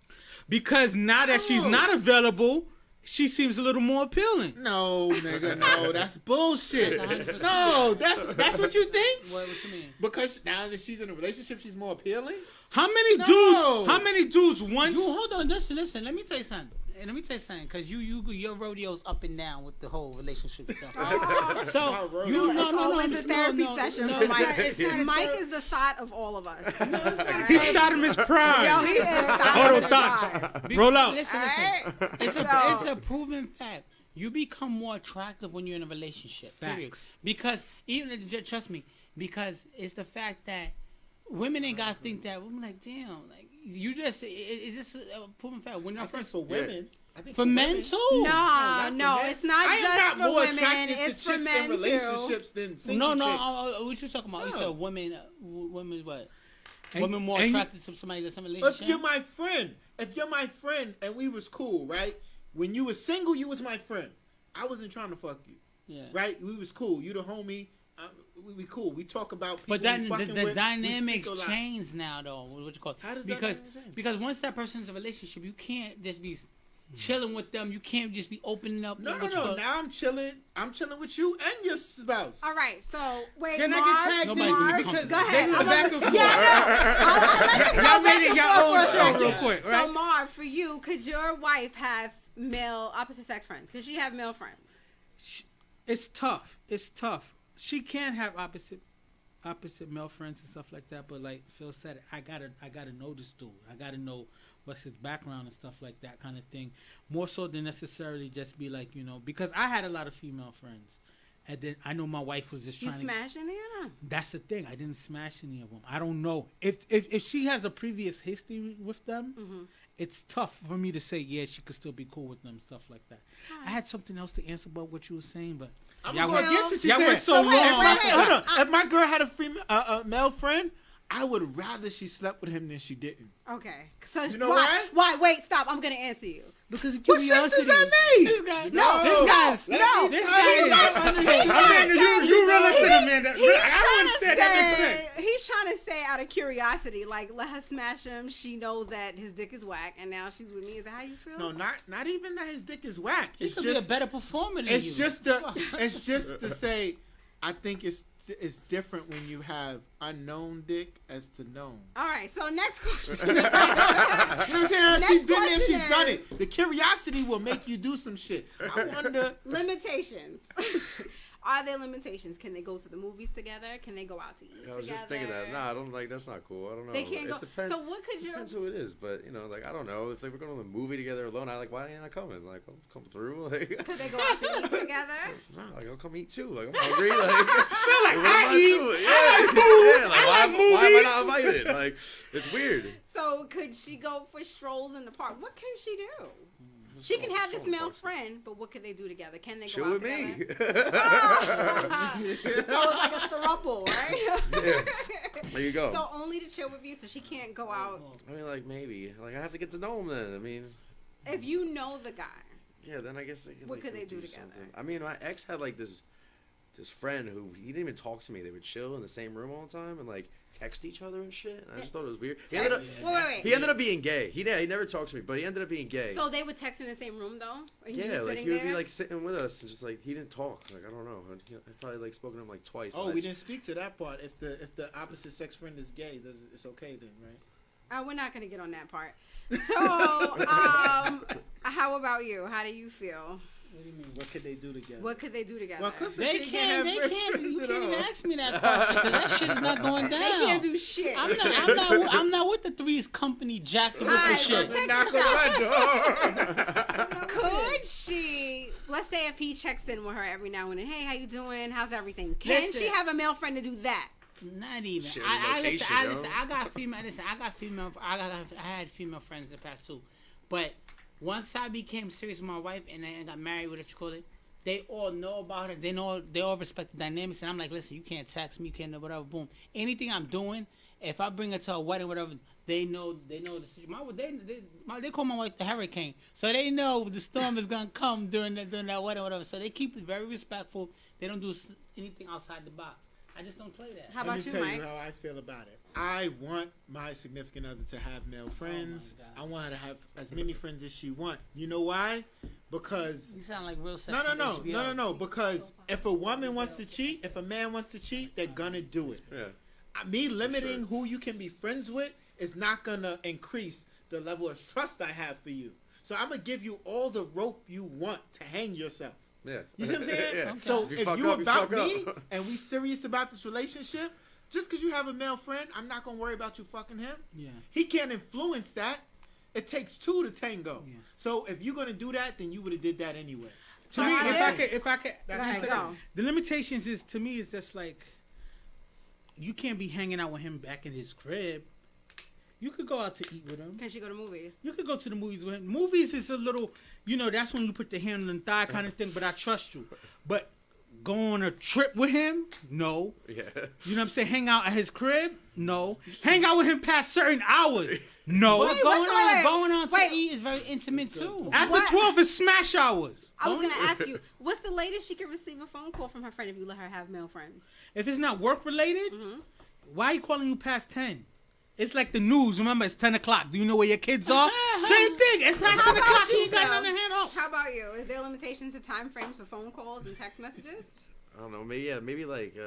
Because now that she's not available, she seems a little more appealing. No, nigga, no, that's bullshit. That's 100%. No, that's what you think. What you mean? Because now that she's in a relationship, she's more appealing. How many No. dudes? How many dudes once? You hold on, listen. Let me tell you something. let me tell you something, because your rodeo's up and down with the whole relationship stuff. Oh. So It's always a therapy no, session no, for it's Mike. not- it's not a Mike ther- is the thought of all of us. He started his prime. Yo, he is Auto thought. thoughts. Roll out. Listen. Alright? It's So- a proven fact. You become more attractive when you're in a relationship. Period. Facts. Because even trust me, because it's the fact that women ain't guys think that. Women like, damn, like you just it's just a proven fact. When I you're think first for women, I think for men women, too. No, not no, for men. it's not I am just not for more women. attracted It's to for chicks men in too. relationships than single No, chicks. what you talking about? You No. said women what? And- Women more and you- attracted to somebody that's in a If relationship. you're my friend and we was cool, right? When you was single, you was my friend. I wasn't trying to fuck you, Yeah. right? We was cool. You the homie. We cool. We talk about people. But then we the fucking with, we dynamics speak a lot. change now, though. What you call it? How does that because dynamic change? because once that person's in a relationship, you can't just be chilling with them. You can't just be opening up. No. what you call- Now I'm chilling. I'm chilling with you and your spouse. All right, so wait, Can I get Marv, tagged in? Nobody's gonna be Marv, comfortable. go ahead. They I'm go back gonna- and yeah, forth. no, Y'all made it your for own a show second. real quick, right? So Marv, for you, could your wife have male opposite sex friends? Could she have male friends? It's tough. It's tough. She can have opposite male friends and stuff like that, but like Phil said, I gotta know this dude. I gotta know what's his background and stuff like that kind of thing. More so than necessarily just be like, because I had a lot of female friends, and then I know my wife was just You trying to. smashing it? That's the thing. I didn't smash any of them. I don't know if she has a previous history with them. Mm-hmm. It's tough for me to say, yeah, she could still be cool with them and stuff like that. I had something else to answer about what you were saying, but I'm y'all gonna went- guess what you y'all said. went so wait, long. wait, wait. Hold on. If my girl had a male friend, I would rather she slept with him than she didn't. Okay. So You know why? why? Wait, stop. I'm gonna answer you. Because of What sense does that make? This guy, No, this guy's no. this He's guy is. He's trying to say- You realistic, Amanda. He's I don't trying to understand. That makes sense. say, he's trying to say out of curiosity, like, let her smash him. She knows that his dick is whack, and now she's with me. Is that how you feel? No, not even that his dick is whack. He It's could be a just better performer than you. it's just to say, I think it's different when you have unknown dick as to known. All right. So next question. You know what I'm saying? Next She's been there, question she's done is- it. The curiosity will make you do some shit. I wonder. Limitations. Are there limitations? Can they go to the movies together? Can they go out to eat I was together? just thinking that. Nah, I don't like. That's not cool. I don't know. They can't it go. Depends, So what could you? depends who it is, but like I don't know if they were going to the movie together alone. I like why ain't I coming? Like I'll come through. Like Could they go out to eat together? nah, like I'll come eat too. Like I'm hungry. Like what am I I eat. doing? I Yeah, like like why am I movies. not invited? Like it's weird. So could she go for strolls in the park? What can she do? She can have this male friend, but what can they do together? Can they go Chill out with together? me. So it's like a throuple, right? Yeah. There you go. So only to chill with you, so she can't go out. I mean, like maybe. Like I have to get to know him then. I mean, If you know the guy, yeah. Then I guess they could. What like, could go they do together? something. I mean, my ex had like this friend who he didn't even talk to me. They would chill in the same room all the time and like text each other and shit. And I just thought it was weird. He ended up, wait. he ended up being gay. He never talked to me, but he ended up being gay. So they would text in the same room though, and you yeah, were like sitting he would there. be like sitting with us and just like he didn't talk. Like I don't know. I probably like spoken to him like twice. Oh, and I we just- didn't speak to that part. If the opposite sex friend is gay, it's okay then, right? We're not gonna get on that part. So, how about you? How do you feel? What do you mean? What could they do together? What could they do together? Well, Cliff said They she can't. They have can't. You friends can't at even all. ask me that question because that shit is not going down. They can't do shit. I'm not with the Three's Company Jack the Ripper Alright, so shit. check Knock this on out. my door. Could she? Let's say if he checks in with her every now and then. Hey, how you doing? How's everything? Can Listen. she have a male friend to do that? Not even. Shit, I location, listen. yo. I got female. Listen, I had female friends in the past too, but once I became serious with my wife and I got married, whatever you call it, they all know about her. They all respect the dynamics, and I'm like, listen, you can't text me, you can't do whatever. Boom. Anything I'm doing, if I bring her to a wedding, whatever, they know the situation. They call my wife the hurricane, so they know the storm is gonna come during that wedding, whatever. So they keep it very respectful. They don't do anything outside the box. I just don't play that. How Let about me you, tell Mike? you how I feel about it. I want my significant other to have male friends. God. I want her to have as many friends as she want. You know why? Because You sound like real sex. no. from HBO. Because if a woman wants to cheat, if a man wants to cheat, they're gonna do it. Yeah. Me limiting who you can be friends with is not gonna increase the level of trust I have for you. So I'm gonna give you all the rope you want to hang yourself. Yeah. You see what I'm saying? Yeah. So If you if fuck you up, you about fuck me up. and we serious about this relationship, just because you have a male friend, I'm not gonna worry about you fucking him. Yeah. He can't influence that. It takes two to tango. Yeah. So if you're gonna do that, then you would have did that anyway. To me, if I could, That's Go ahead, the go. the limitations is to me is just like you can't be hanging out with him back in his crib. You could go out to eat with him. Can she go to movies? You could go to the movies with him. Movies is a little, that's when you put the hand on the thigh kind of thing. But I trust you. But go on a trip with him? No. Yeah. You know what I'm saying? Hang out at his crib? No. Hang out with him past certain hours? No. But Wait, what's the- going on to wait. eat is very intimate too. After What? 12 is smash hours. I was gonna ask you, what's the latest she could receive a phone call from her friend if you let her have male friends? If it's not work related, why are you calling you past 10? It's like the news. Remember, it's 10 o'clock. Do you know where your kids are? Same thing. It's past 10 o'clock. You ain't got Phil? nothing to hand off. How about you? Is there limitations to time frames for phone calls and text messages? I don't know. Maybe like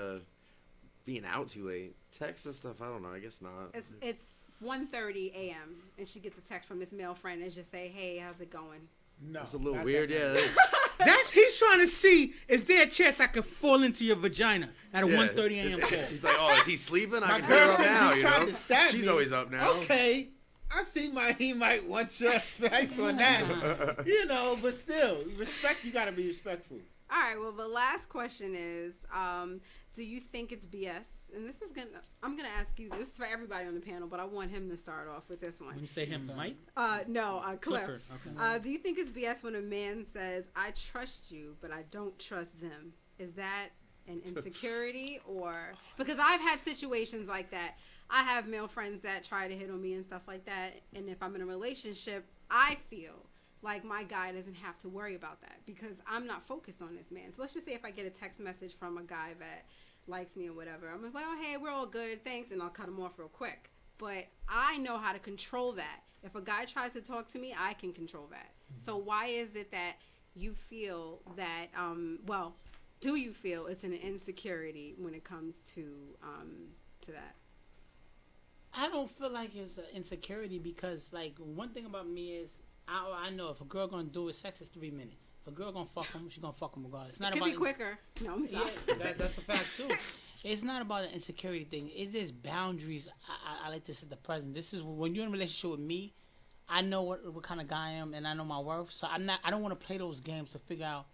being out too late. Text and stuff. I don't know. I guess not. It's 1:30 a.m. and she gets a text from this male friend and just say, "Hey, how's it going?" No, It's a little not weird. that Yeah. kind. That's, He's trying to see, is there a chance I could fall into your vagina at a yeah. 1:30 a.m. call? He's like, oh, is he sleeping? My I can get her up girlfriend, now. she's You trying know, to stab she's me. always up now. Okay, I see he might want your advice on that. But still, respect. You gotta be respectful. All right. Well, the last question is, do you think it's BS? And I'm gonna ask you. This is for everybody on the panel, but I want him to start off with this When one. you say him, Mike? No, Cliff. Clifford. Okay. Do you think it's BS when a man says, "I trust you, but I don't trust them"? Is that an insecurity, or because I've had situations like that? I have male friends that try to hit on me and stuff like that, and if I'm in a relationship, I feel like my guy doesn't have to worry about that because I'm not focused on this man. So let's just say if I get a text message from a guy that likes me or whatever, I'm like, "Oh, hey, we're all good, thanks," and I'll cut him off real quick. But I know how to control that. If a guy tries to talk to me, I can control that. So why is it that you feel that, do you feel it's an insecurity when it comes to that? I don't feel like it's an insecurity because, like, one thing about me is I know if a girl gonna do it, sex is 3 minutes. If a girl gonna fuck him, she gonna fuck him regardless. It's not It could about be quicker. No, I'm Yeah, sorry. that's a fact too. It's not about an insecurity thing. It's just boundaries. I like this at the present. This is when you're in a relationship with me. I know what kind of guy I am, and I know my worth. So I don't want to play those games to figure out.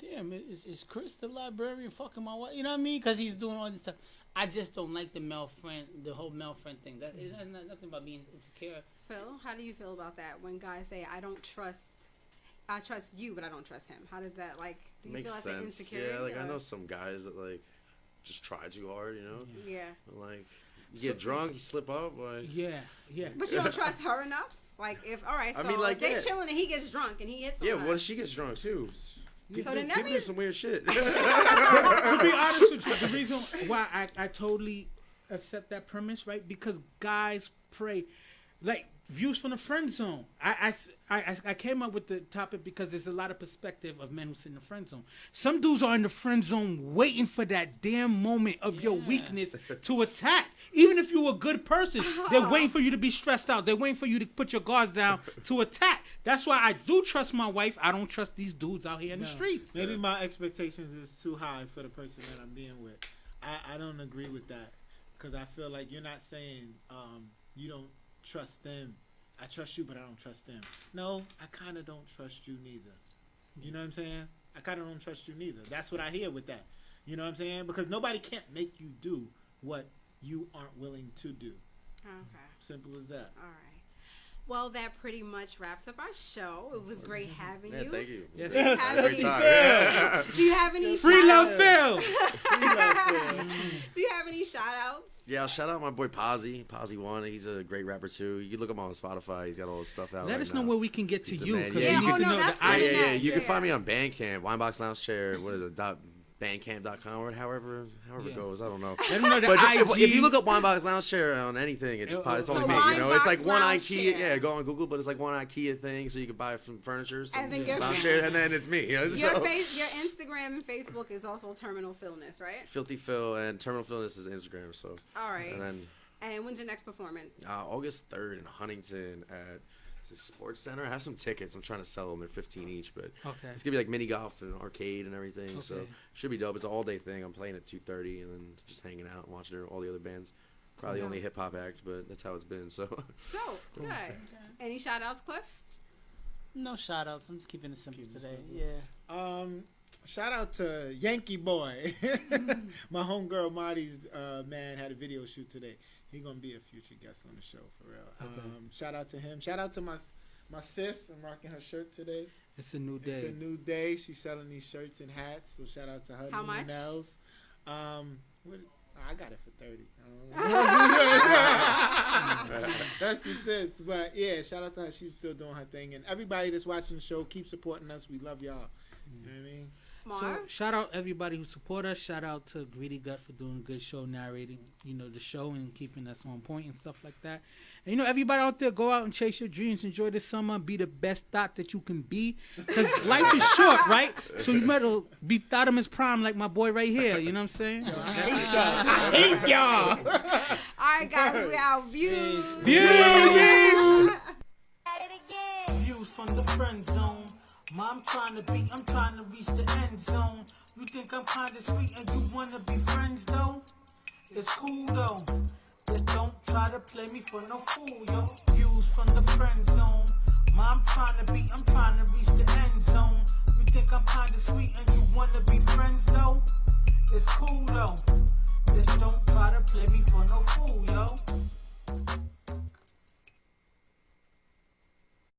Damn, is Chris the librarian fucking my wife? You know what I mean? Because he's doing all this stuff. I just don't like the whole male friend thing. That is nothing about being insecure. Phil, how do you feel about that when guys say, I trust you, but I don't trust him? How does that, like, do you Makes feel that's an sense. insecurity? Yeah, like I or- know some guys that like just try too hard. Yeah. Like you get drunk, you slip up. Like Yeah. But you don't trust her enough? Like, if, all right, so I mean, like, if they yeah. chilling and he gets drunk and he hits on yeah, her. what if she gets drunk too? So then that People do means- some weird shit. To be honest with you, the reason why I totally accept that premise, right? Because guys pray, like views from the friend zone. I came up with the topic because there's a lot of perspective of men who sit in the friend zone. Some dudes are in the friend zone waiting for that damn moment of your weakness to attack. Even if you're a good person, they're waiting for you to be stressed out. They're waiting for you to put your guards down to attack. That's why I do trust my wife. I don't trust these dudes out here in the streets. Maybe my expectations is too high for the person that I'm being with. I don't agree with that because I feel like you're not saying you don't trust them. I trust you, but I don't trust them. No, I kind of don't trust you neither. You know what I'm saying? I kind of don't trust you neither. That's what I hear with that. You know what I'm saying? Because nobody can't make you do what you aren't willing to do. Okay. Simple as that. All right. Well, that pretty much wraps up our show. It was great having Yeah, you. thank you. Yes. Do you have Great any- time. Yeah. Do you have any Free love, shout-outs? Phil. Do you have any shout outs? Yeah, I'll shout out my boy Posy One. He's a great rapper too. You can look him on Spotify. He's got all his stuff out. Let right us know now. where we can get to He's the you man. because Yeah, we need oh, to no, know that's the great. Yeah. Yeah, You can yeah. find me on Bandcamp, Winebox Lounge Chair. What is it? Bandcamp.com or however Yeah. it goes. I don't know. Let them know the But IG. if you look up Winebox Lounge Chair on anything, it's So only me. You know, it's like one Winebox Lounge IKEA. Chair. Yeah, go on Google, but it's like one IKEA thing, so you can buy some furniture, some And then your- lounge chair, and then it's me. Your So, your Instagram and Facebook is also Terminal Philness, right? Filthy Phil and Terminal Philness is Instagram. So All right. and then And when's your next performance? August 3rd in Huntington at Sports Center. I have some tickets. I'm trying to sell them. They're 15 each, but Okay. it's gonna be like mini golf and arcade and everything. So Okay. should be dope. It's an all day thing. I'm playing at 2:30 and then just hanging out and watching all the other bands. Probably only hip hop act, but that's how it's been. So So good. Any shout outs, Cliff? No shout outs. I'm just keeping it simple Keeping it today. simple. Yeah. Shout out to Yankee Boy. My homegirl Marty's man had a video shoot today. He gonna be a future guest on the show for real. Okay. Shout out to him. Shout out to my sis. I'm rocking her shirt today. It's a new day. It's a new day. She's selling these shirts and hats. So shout out to her. How much? Nels. I got it for 30. That's the sense. But yeah, shout out to her. She's still doing her thing. And everybody that's watching the show, keep supporting us. We love y'all. You know what I mean? Mar? So shout out everybody who support us. Shout out to Greedy Gut for doing a good show, narrating, the show and keeping us on point and stuff like that. And everybody out there, go out and chase your dreams. Enjoy this summer. Be the best thought that you can be. Because life is short, right? So you better be Thotimus Prime like my boy right here. You know what I'm saying? I hate y'all. All right, guys, we out. Views. Views. Views from the friend zone. I'm trying to reach the end zone. You think I'm kinda sweet and you wanna be friends though? It's cool though. Just don't try to play me for no fool, yo. Views from the friend zone. I'm trying to reach the end zone. You think I'm kinda sweet and you wanna be friends though? It's cool though. Just don't try to play me for no fool,